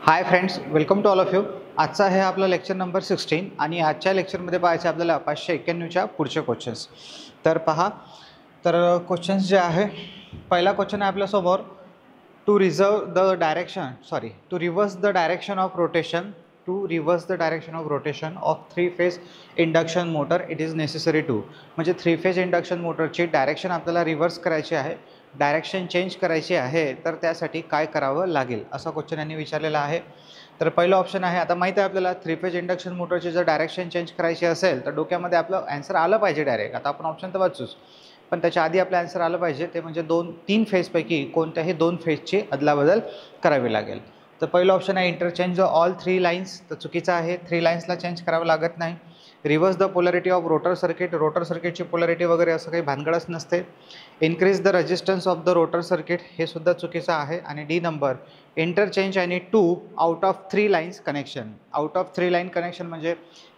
High friends, welcome to all of you. आजचा आहे आपला लेक्चर नंबर 16 आणि आजच्या लेक्चरमध्ये पाहायचं आपल्याला 591च्या पुढचे क्वेश्चन्स. तर पहा, तर क्वेश्चन्स जे आहे, पहिला क्वेश्चन आहे आपल्यासमोर. To reverse the direction of three phase induction motor it is necessary to. म्हणजे थ्री फेज इंडक्शन मोटरची डायरेक्शन आपल्याला रिव्हर्स करायची आहे, डायरेक्शन चेंज करायची आहे, तर त्यासाठी काय करावं लागेल असा क्वेश्चन यांनी विचारलेला आहे. तर पहिलं ऑप्शन आहे, आता माहिती आहे आपल्याला थ्री फेज इंडक्शन मोटरची जर डायरेक्शन चेंज करायची असेल तर डोक्यामध्ये आपलं आन्सर आलं पाहिजे डायरेक्ट. आता आपण ऑप्शन तर वाचूच, पण त्याच्या आधी आपलं आन्सर आलं पाहिजे, ते म्हणजे तीन फेजपैकी कोणत्याही दोन फेजची अदलाबदल करावी लागेल. तर पहिलं ऑप्शन आहे इंटरचेंज ऑल थ्री लाईन्स, तर चुकीचं आहे. थ्री लाईन्सला चेंज करावं लागत नाही. Reverse the polarity of rotor सर्किटची पोलॅरिटी वगैरे असं काही भानगडच नसते. Increase the resistance of the rotor circuit, हे सुद्धा चुकीचं आहे. आणि डी नंबर, इंटरचेंज आणि two out of three lines connection. Out of three line connection म्हणजे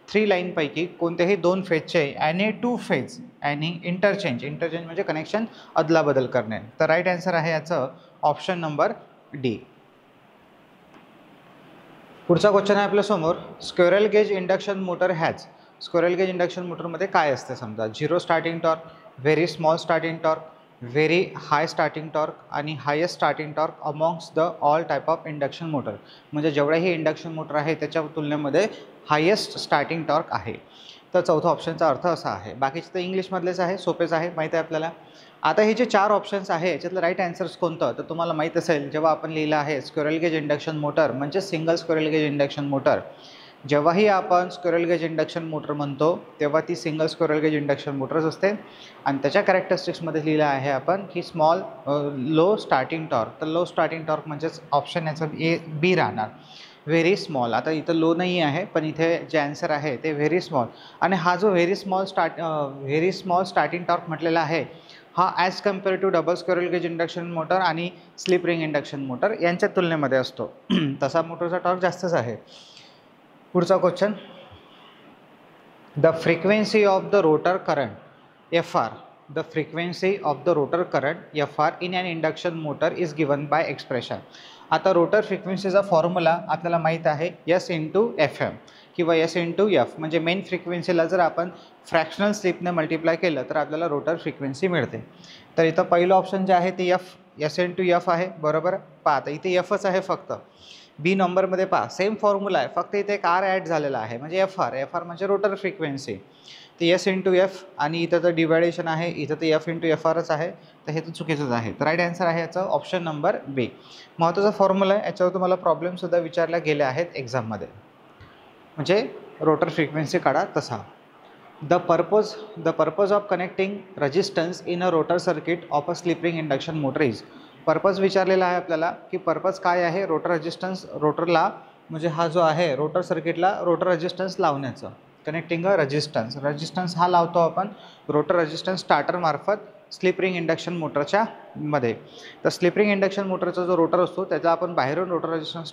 थ्री लाईनपैकी कोणत्याही दोन फेजचे आणि टू फेज आणि इंटरचेंज म्हणजे कनेक्शन अदलाबदल करणे. तर राईट आन्सर आहे याचं ऑप्शन नंबर डी. पुढचा क्वेश्चन आहे आपल्यासमोर. Squirrel cage induction motor has. Squirrel cage induction मोटरमध्ये काय असते समजा, zero starting torque, very small starting torque, very high starting torque आणि highest starting torque amongst the all type of induction motor. म्हणजे जेवढ्याही इंडक्शन मोटर आहे त्याच्या तुलनेमध्ये हायेस्ट स्टार्टिंग टॉर्क आहे. तर चौथा ऑप्शनचा अर्थ असा आहे. बाकीचे तर इंग्लिशमधलेच आहे, सोपेच आहे, माहीत आहे आपल्याला. आता हे जे चार ऑप्शन्स आहे याच्यातलं राईट आन्सर्स कोणतं, तर तुम्हाला माहीत असेल, जेव्हा आपण लिहिलं आहे स्क्वेरल गेज इंडक्शन मोटर म्हणजे single squirrel cage induction motor, जेव्हाही आपण स्क्वेरल गेज इंडक्शन मोटर म्हणतो तेव्हा ती सिंगल स्क्वेरल गेज इंडक्शन मोटरच असते. आणि त्याच्या कॅरेक्टरिस्टिक्समध्ये लिहिलं आहे आपण की स्मॉल लो स्टार्टिंग टॉर्क. तर लो स्टार्टिंग टॉर्क म्हणजेच ऑप्शन याचं बी राहणार, व्हेरी स्मॉल. आता इथं लो नाही आहे, पण इथे जे आन्सर आहे ते व्हेरी स्मॉल. आणि हा जो व्हेरी स्मॉल स्टार्टिंग टॉर्क म्हटलेला आहे, हा as compare to double squirrel cage induction motor आणि स्लिप रिंग इंडक्शन मोटर यांच्या तुलनेमध्ये असतो. तसा मोटरचा टॉर्क जास्तच आहे. पुढचा question, the frequency of the rotor current F R. The frequency of the rotor current F R in an induction motor is given by expression. आता रोटर फ्रिक्वेन्सीचा फॉर्म्युला आपल्याला माहीत आहे, एस इंटू एफ एम किंवा S into F. म्हणजे main फ्रिक्वेन्सीला जर आपण fractional स्लिपने multiply केलं तर आपल्याला रोटर फ्रिक्वेन्सी मिळते. तर इथं पहिलं ऑप्शन जे आहे ते एस इंटू एफ आहे, बरोबर. पहा, आता इथे एफच आहे फक्त. बी नंबरमध्ये पहा सेम फॉर्म्युला आहे, फक्त इथे एक आर ॲड झालेला आहे म्हणजे एफ आर म्हणजे रोटर फ्रिक्वेन्सी. ते एस इंटू एफ आणि इथं तर डिवायडेशन आहे, इथं ते एफ इंटू एफ आरच आहे, तर हे तर चुकीचंच आहे. तर राईट आन्सर आहे याचं ऑप्शन नंबर बी. महत्त्वाचा फॉर्म्युला आहे, याच्यावर तुम्हाला प्रॉब्लेमसुद्धा विचारल्या गेल्या आहेत एक्झाममध्ये. म्हणजे रोटर फ्रिक्वेन्सी काढा तसा. The purpose of connecting resistance in a rotor circuit of a slip ring induction motor is. Purpose विचारलेला आहे आपल्याला की पर्पज काय आहे रोटर रेजिस्टन्स रोटरला, म्हणजे हा जो आहे रोटर सर्किटला रोटर रेजिस्टन्स लावण्याचं. कनेक्टिंग अ रेजिस्टन्स हा लावतो आपण रोटर रेजिस्टन्स स्टार्टरमार्फत स्लिप रिंग इंडक्शन मोटरच्या मध्ये. तर स्लिप रिंग इंडक्शन मोटरचा जो रोटर असतो त्याचा आपण बाहेरून रोटर रेजिस्टन्स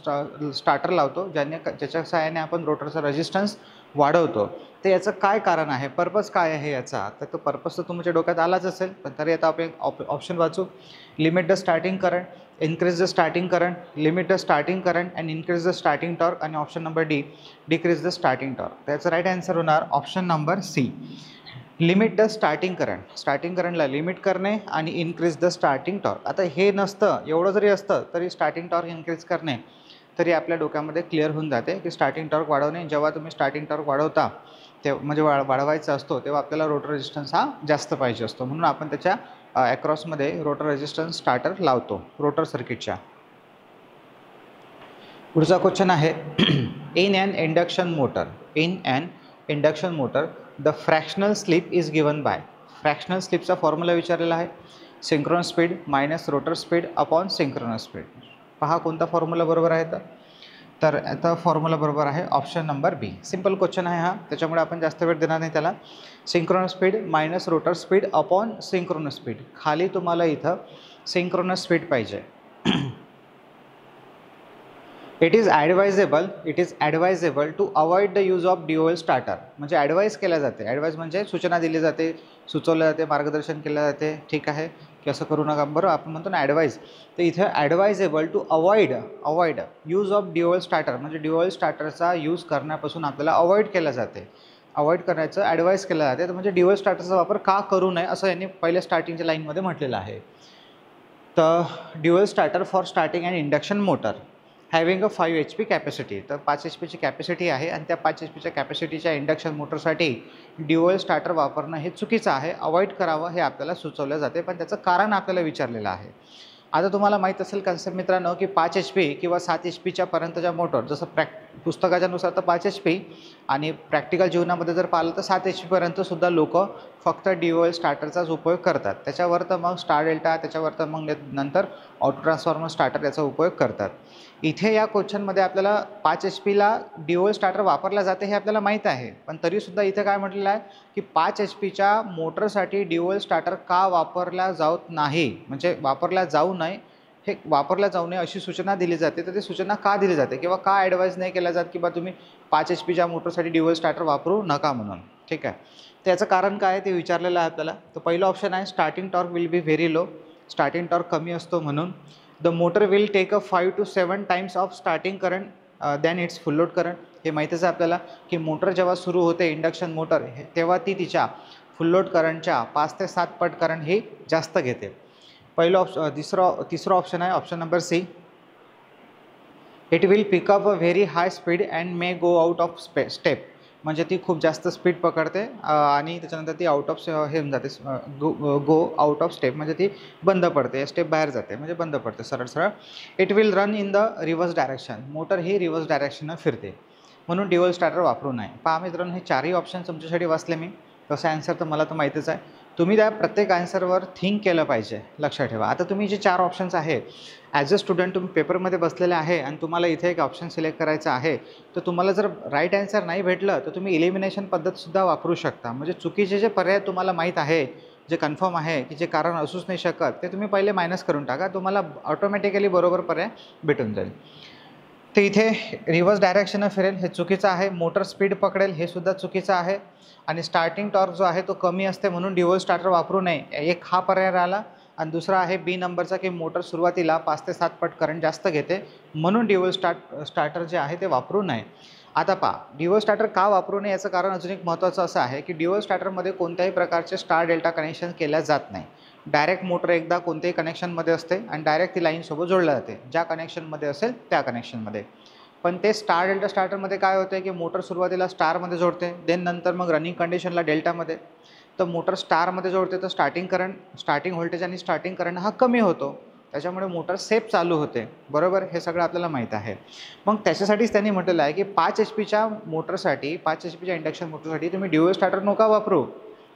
स्टार्टर लावतो, ज्याच्या सहाय्याने आपण रोटरचा रेजिस्टन्स वाढवतो. तर याचं काय कारण आहे, पर्पज काय आहे याचा, तर तो पर्पज तर तुमच्या डोक्यात आलाच असेल, पण तरी आता आपण ऑप्शन वाचू. Limit the starting current, increase the starting current, limit the starting current and increase the starting torque, आणि option number D, decrease the starting torque. त्याचं राईट आन्सर होणार option number C, limit the starting current. Starting करंटला limit करणे आणि increase the starting torque. आता हे नसतं, एवढं जरी असतं तरी स्टार्टिंग टॉर्क इन्क्रीज करणे तरी आपल्या डोक्यामध्ये क्लिअर होऊन जाते की स्टार्टिंग टॉर्क वाढवणे. जेव्हा तुम्ही स्टार्टिंग टॉर्क वाढवता म्हणजे वाढवायचा असतो तेव्हा आपल्याला रोटर रेजिस्टन्स हा जास्त पाहिजे असतो, म्हणून आपण त्याच्या ॲक्रॉसमध्ये रोटर रेजिस्टन्स स्टार्टर लावतो रोटर सर्किटच्या. पुढचा क्वेश्चन आहे, in an induction motor the fractional slip is given by. Fractional स्लिपचा फॉर्म्युला विचारलेला आहे, synchronous speed minus rotor speed upon synchronous speed. पहा कोणता फॉर्म्युला बरोबर आहे, तर आता फॉर्म्युला बरोबर आहे option number B. Simple question आहे हा, त्याच्यामुळे आपण जास्त वेळ देणार नाही त्याला. Synchronous speed minus rotor speed upon synchronous speed. खाली तुम्हाला इथं सिंक्रोनस स्पीड पाहिजे. It is advisable to avoid the use of DOL starter. म्हणजे ॲडवाईज केल्या जाते. ॲडवाईज म्हणजे सूचना दिली जाते, सुचवलं जाते, मार्गदर्शन केलं जाते. ठीक आहे की असं करू नका. बरोबर आपण म्हणतो ना ॲडवाईज. तर इथे advisable to avoid use of DOL starter म्हणजे DOL स्टार्टरचा यूज करण्यापासून आपल्याला अवॉइड केलं जाते. अवॉइड करण्याचं ॲडवाईज केलं जाते. तर म्हणजे DOL स्टार्टरचा वापर का करू नये असं यांनी पहिल्या स्टार्टिंगच्या लाईनमध्ये म्हटलेलं आहे. तर DOL starter for starting and induction motor having a 5 HP capacity. तर 5 HPची कॅपॅसिटी आहे आणि त्या 5 HPच्या कॅपॅसिटीच्या इंडक्शन मोटरसाठी DOL स्टार्टर वापरणं हे चुकीचं आहे. अवॉइड करावं हे आपल्याला सुचवलं जाते, पण त्याचं कारण आपल्याला विचारलेलं आहे. आता तुम्हाला माहीत असेल कन्सेप्ट मित्रांनो की 5 HP किंवा 7 HPच्या पर्यंतच्या मोटर, जसं पुस्तकाच्या नुसार तर 5 HP आणि प्रॅक्टिकल जीवनामध्ये जर पाहिलं तर 7 HP पर्यंतसुद्धा लोक फक्त DOL स्टार्टरचाच उपयोग करतात. त्याच्यावर तर मग स्टार डेल्टा, त्याच्यावर तर मग नंतर ऑटो ट्रान्सफॉर्मर स्टार्टर याचा उपयोग करतात. इथे या क्वेश्चनमध्ये आपल्याला 5 HPला DOL स्टार्टर वापरला जाते हे आपल्याला माहीत आहे, पण तरीसुद्धा इथे काय म्हटलेलं आहे की 5 HPच्या मोटरसाठी DOL स्टार्टर का वापरला जात नाही, म्हणजे वापरला जाऊ नये, हे वापरला जाऊ नये अशी सूचना दिली जाते. तर ती सूचना का दिली जाते किंवा का ॲडवाईज नाही केल्या जात की बा तुम्ही 5 HPच्या मोटरसाठी DOL स्टार्टर वापरू नका म्हणून. ठीक आहे, त्याचं कारण काय आहे ते विचारलेलं आहे आपल्याला. तर पहिलं ऑप्शन आहे starting torque will be very low. Starting torque कमी असतो म्हणून. The motor will take a 5 to 7 times of starting current than its full load current. हे माहीतच आहे आपल्याला की मोटर जेव्हा सुरू होते इंडक्शन मोटर तेव्हा ती तिच्या फुल लोड करंटच्या 5 ते 7 पट करंट ही जास्त घेते. पहिलं तिसरं ऑप्शन आहे option number C. It will pick up a very high speed and may go out of step. म्हणजे ती खूप जास्त स्पीड पकडते आणि त्याच्यानंतर ती आउट ऑफ हे होऊन जाते, गो आउट ऑफ स्टेप म्हणजे ती बंद पडते, स्टेप बाहेर जाते म्हणजे बंद पडते सरळ. It will run in the reverse direction. Motor ही रिव्हर्स डायरेक्शननं फिरते म्हणून DOL स्टार्टर वापरू नये. पहा मित्रांनो, हे चारही ऑप्शन तुमच्यासाठी वाचले मी. कसं ॲन्सर तर मला तर माहितीच आहे. तुम्ही त्या प्रत्येक ॲन्सरवर थिंक केलं पाहिजे, लक्षात ठेवा. आता तुम्ही जे 4 ऑप्शन्स आहे ॲज अ स्टुडंट तुम्ही पेपरमध्ये बसलेले आहे आणि तुम्हाला इथे एक ऑप्शन सिलेक्ट करायचं आहे, तर तुम्हाला जर राईट ॲन्सर नाही भेटलं तर तुम्ही इलिमिनेशन पद्धतसुद्धा वापरू शकता. म्हणजे चुकीचे जे पर्याय तुम्हाला माहीत आहे, जे कन्फर्म आहे की जे कारण असूच नाही शकत, ते तुम्ही पहिले मायनस करून टाका. तुम्हाला ऑटोमॅटिकली बरोबर पर्याय भेटून जाईल. तर इथे रिव्हर्स डायरेक्शनं फिरेल हे चुकीचं आहे. मोटर स्पीड पकडेल हे सुद्धा चुकीचं आहे. आणि स्टार्टिंग टॉर्क जो आहे तो कमी असते म्हणून DOL स्टार्टर वापरू नये, एक हा पर्याय राहिला. आणि दुसरा आहे बी नंबरचा की मोटर सुरुवातीला 5 ते 7 पट करंट जास्त घेते म्हणून DOL स्टार्टर जे आहे ते वापरू नये. आता पहा, DOL स्टार्टर का वापरू नये याचं कारण अजून एक महत्त्वाचं असं आहे की DOL स्टार्टरमध्ये कोणत्याही प्रकारचे स्टार डेल्टा कनेक्शन केल्या जात नाही. डायरेक्ट मोटर एकदा कोणत्याही कनेक्शनमध्ये असते आणि डायरेक्ट ती लाईनसोबत जोडल्या जाते, ज्या कनेक्शनमध्ये असेल त्या कनेक्शनमध्ये. पण ते स्टार डेल्टा स्टार्टरमध्ये काय होतं की मोटर सुरुवातीला स्टारमध्ये जोडते, देन नंतर मग रनिंग कंडिशनला डेल्टामध्ये. तर मोटर स्टारमध्ये जोडते तर स्टार्टिंग व्होल्टेज आणि स्टार्टिंग करंट हा कमी होतो, त्याच्यामुळे मोटर सेफ चालू होते. बरोबर, हे सगळं आपल्याला माहीत आहे. मग त्याच्यासाठीच त्यांनी म्हटलेलं आहे की 5 HPच्या मोटरसाठी, 5 HPच्या इंडक्शन मोटरसाठी तुम्ही DOL स्टार्टर नका वापरू,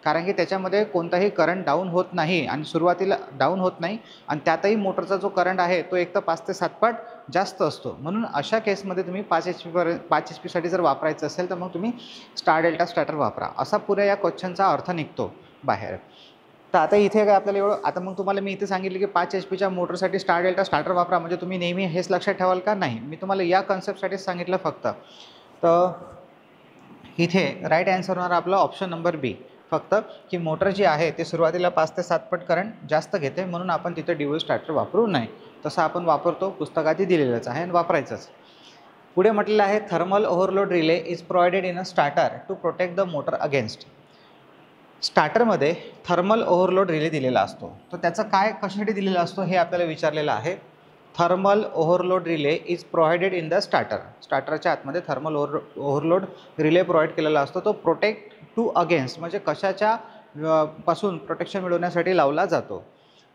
कारण की त्याच्यामध्ये कोणताही करंट डाऊन होत नाही आणि सुरुवातीला डाऊन होत नाही आणि त्यातही मोटरचा जो करंट आहे तो एक तर 5 ते 7 पट जास्त असतो. म्हणून अशा केसमध्ये तुम्ही 5 HPसाठी जर वापरायचं असेल तर मग तुम्ही स्टार डेल्टा स्टार्टर वापरा, असा पुऱ्या या क्वेश्चनचा अर्थ निघतो बाहेर. तर आता इथे काय आपल्याला एवढं, आता मग तुम्हाला मी इथे सांगितलं की 5 HPच्या मोटरसाठी स्टार डेल्टा स्टार्टर वापरा, म्हणजे तुम्ही नेहमी हेच लक्षात ठेवाल का? नाही, मी तुम्हाला या कन्सेप्टसाठीच सांगितलं फक्त. तर इथे राईट ॲन्सर होणार आपलं ऑप्शन नंबर बी, फक्त की मोटर जी आहे ते सुरुवातीला 5 ते 7 पट करंट जास्त घेते म्हणून आपण तिथे DOL स्टार्टर वापरू नये. तसं आपण वापरतो, पुस्तकातही दिलेलंच आहे आणि वापरायचंच. पुढे म्हटलेलं आहे thermal overload relay is provided in a starter to protect the motor against. स्टार्टरमध्ये थर्मल ओव्हरलोड रिले दिलेला असतो, तर त्याचं काय कशासाठी दिलेला असतो हे आपल्याला विचारलेलं आहे. Thermal overload relay is provided in the starter. स्टार्टरच्या आतमध्ये थर्मल ओव्हरलोड रिले प्रोव्हाइड केलेला असतो. तो प्रोटेक्ट टू अगेन्स्ट म्हणजे कशाच्या पासून प्रोटेक्शन मिळवण्यासाठी लावला जातो.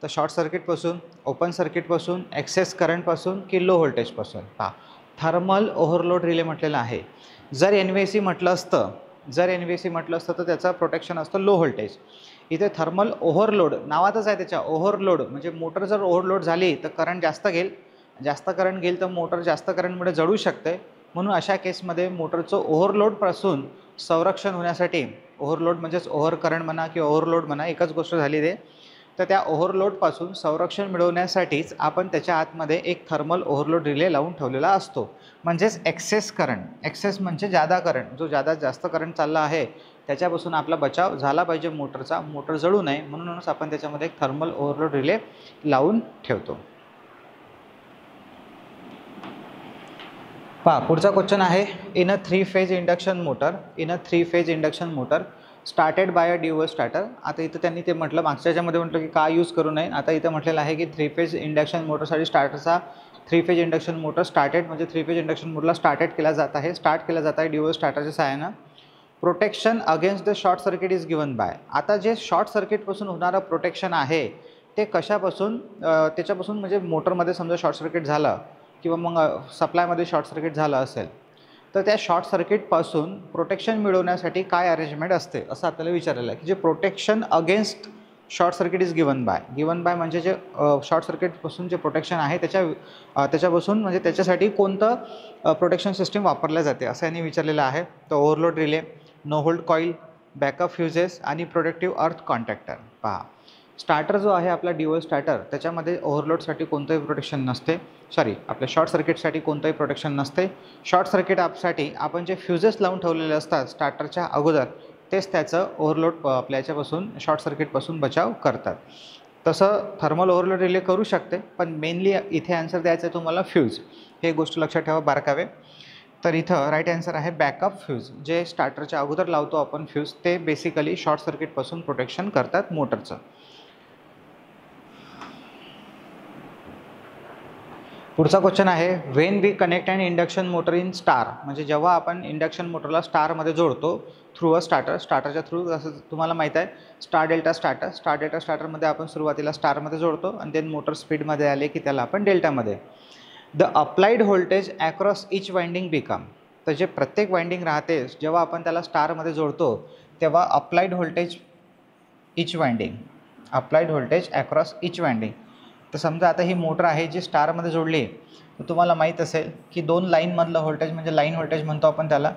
तर शॉर्ट सर्किटपासून, ओपन सर्किटपासून, एक्सेस करंटपासून की लो व्होल्टेजपासून. पहा, थर्मल ओव्हरलोड रिले म्हटलेलं आहे. जर NVSE म्हटलं असतं तर त्याचं प्रोटेक्शन असतं लो व्होल्टेज. इथे थर्मल ओव्हरलोड नावातच आहे त्याच्या, ओव्हरलोड म्हणजे मोटर जर ओव्हरलोड झाली तर करंट जास्त करंट घेईल तर मोटर जास्त करंटमुळे जळू शकते. म्हणून अशा केसमध्ये मोटरचं ओव्हरलोडपासून संरक्षण होण्यासाठी, ओव्हरलोड म्हणजेच ओव्हर करंट म्हणा किंवा ओव्हरलोड म्हणा एकच गोष्ट झाली ते, तर त्या ओव्हरलोडपासून संरक्षण मिळवण्यासाठीच आपण त्याच्या आतमध्ये एक थर्मल ओव्हरलोड रिले लावून ठेवलेला असतो. म्हणजेच एक्सेस करंट, एक्सेस म्हणजे जादा करंट, जो जास्त करंट चालला आहे त्याच्यापासून आपला बचाव झाला पाहिजे मोटरचा, मोटर जळू नये म्हणूनच आपण त्याच्यामध्ये एक थर्मल ओव्हरलोड रिले लावून ठेवतो. पहा पुढचा क्वेश्चन आहे, in a 3 phase induction motor started by a dual starter. आता इथं त्यांनी ते म्हटलं, मागच्या याच्यामध्ये म्हटलं की का यूज करू नये, आता इथं म्हटलेलं आहे की 3 फेज इंडक्शन मोटरसाठी स्टार्टरचा 3 फेज इंडक्शन मोटर स्टार्टेड म्हणजे 3 फेज इंडक्शन मोटरला स्टार्ट केला जात आहे ड्युअल स्टार्टरच्या सहाय्यानं. Protection against the short circuit is given bye. आता जे शॉर्ट सर्किटपासून होणारं प्रोटेक्शन आहे ते कशापासून, त्याच्यापासून म्हणजे मोटरमध्ये समजा शॉर्ट सर्किट झालं किंवा मग सप्लायमध्ये शॉर्ट सर्किट झालं असेल तर त्या शॉर्ट सर्किटपासून प्रोटेक्शन मिळवण्यासाठी काय अरेंजमेंट असते असं आपल्याला विचारलेलं आहे. की जे protection against short circuit is given bye म्हणजे जे शॉर्ट सर्किटपासून जे प्रोटेक्शन आहे त्याच्यापासून म्हणजे त्याच्यासाठी कोणतं प्रोटेक्शन सिस्टीम वापरल्या जाते असं यांनी विचारलेलं आहे. तर overload relay, no hold coil, backup fuses आणि प्रोटेक्टिव्ह अर्थ कॉन्टॅक्टर. पहा स्टार्टर जो आहे आपला ड्युअल स्टार्टर त्याच्यामध्ये ओव्हरलोडसाठी कोणतंही प्रोटेक्शन नसते, आपल्या शॉर्ट सर्किटसाठी कोणतंही प्रोटेक्शन नसते. शॉर्ट सर्किट ॲपसाठी आपण जे फ्युजेस लावून ठेवलेले असतात स्टार्टरच्या अगोदर तेच त्याचं ओव्हरलोड आपल्या याच्यापासून शॉर्ट सर्किटपासून बचाव करतात. तसं थर्मल ओव्हरलोड रिले करू शकते, पण मेनली इथे आन्सर द्यायचं आहे तुम्हाला फ्यूज. हे गोष्ट लक्षात ठेवा बारकावे. तर इथं राईट आन्सर आहे बॅकअप फ्यूज. जे स्टार्टरच्या अगोदर लावतो आपण फ्यूज ते बेसिकली शॉर्ट सर्किटपासून प्रोटेक्शन करतात मोटरचं. पुढचा क्वेश्चन आहे, when we connect and induction motor in star. म्हणजे जेव्हा आपण इंडक्शन मोटरला स्टारमध्ये जोडतो थ्रू अ स्टार्टरच्या थ्रू, जसं तुम्हाला माहीत आहे स्टार डेल्टा स्टार्टरमध्ये आपण सुरुवातीला स्टारमध्ये जोडतो आणि देन मोटर स्पीडमध्ये आले की त्याला आपण डेल्टामध्ये. The applied voltage across each winding become. तर जे प्रत्येक वाइंडिंग राहते जेव्हा आपण त्याला स्टारमध्ये जोडतो तेव्हा अप्लाइड व्होल्टेज ॲक्रॉस इच वाइंडिंग. तर समजा आता ही मोटर आहे जी स्टारमध्ये जोडली आहे, तर तुम्हाला माहीत असेल की 2 लाईनमधलं व्होल्टेज म्हणजे लाईन व्होल्टेज म्हणतो आपण त्याला,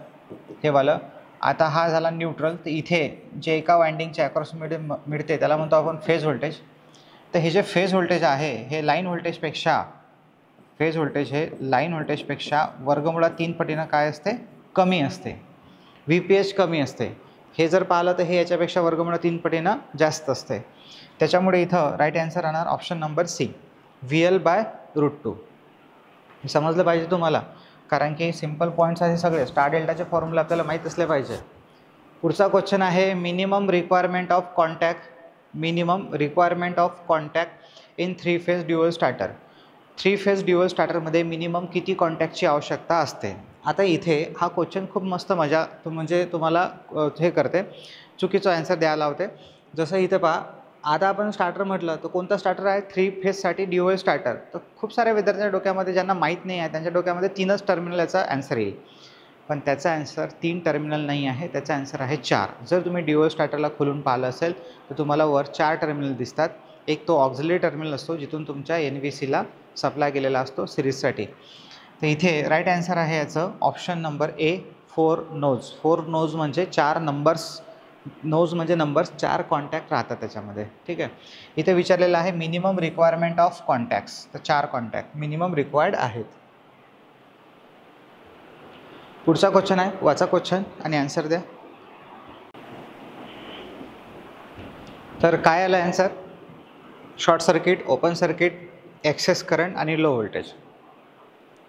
हे वालं. आता हा झाला न्यूट्रल, तर इथे जे एका वाइंडिंगच्या ॲक्रॉस मिळते त्याला म्हणतो आपण फेज व्होल्टेज. तर हे जे फेज व्होल्टेज आहे हे लाईन व्होल्टेजपेक्षा वर्गमुळात 3 पटीनं काय असते, कमी असते, VPH कमी असते. हे जर पाहिलं तर हे याच्यापेक्षा वर्गमुळात 3 पटीनं जास्त असते. त्याच्यामुळे इथं राईट आन्सर राहणार ऑप्शन नंबर सी, VL/√2. समजलं पाहिजे तुम्हाला, कारण की सिम्पल पॉईंट्स आहे सगळे. स्टार डेल्टाचे फॉर्म्युला आपल्याला माहीत असले पाहिजे. पुढचा क्वेश्चन आहे, minimum requirement of contact in 3 phase dual starter. 3 phase dual स्टार्टरमध्ये मिनिमम किती कॉन्टॅक्टची आवश्यकता असते. आता इथे हा क्वेश्चन खूप मस्त म्हणजे तुम्हाला हे करते, चुकीचा आन्सर द्यायला होते. जसं इथे पहा, आता आपण स्टार्टर म्हटलं तर कोणता स्टार्टर आहे, 3 फेजसाठी ड्युअल स्टार्टर. तर खूप साऱ्या विद्यार्थ्यांच्या डोक्यामध्ये ज्यांना माहीत नाही आहे त्यांच्या डोक्यामध्ये 3च टर्मिनल याचा आन्सर येईल, पण त्याचा आन्सर 3 टर्मिनल नाही आहे, त्याचा आन्सर आहे 4. जर तुम्ही ड्युअल स्टार्टरला खोलून पाहिलं असेल तर तुम्हाला वर 4 टर्मिनल दिसतात. एक तो ऑक्झिलरी टर्मिनल असतो जिथून तुमच्या NVCला सप्लाय केलेला असतो सिरीजसाठी. तर इथे राईट आन्सर आहे याचं option number A, 4 nodes. 4 nodes म्हणजे 4 नंबर्स, नोज म्हणजे नंबर्स, 4 कॉन्टॅक्ट राहतात त्याच्यामध्ये. ठीक आहे. इथे विचारलेलं आहे मिनिमम रिक्वायरमेंट ऑफ कॉन्टॅक्ट्स, तर 4 कॉन्टॅक्ट मिनिमम रिक्वायर्ड आहेत. पुढचा क्वेश्चन आहे, वाचा क्वेश्चन आणि आन्सर द्या. तर काय आलं answer, short circuit, open circuit, excess current आणि लो व्होल्टेज.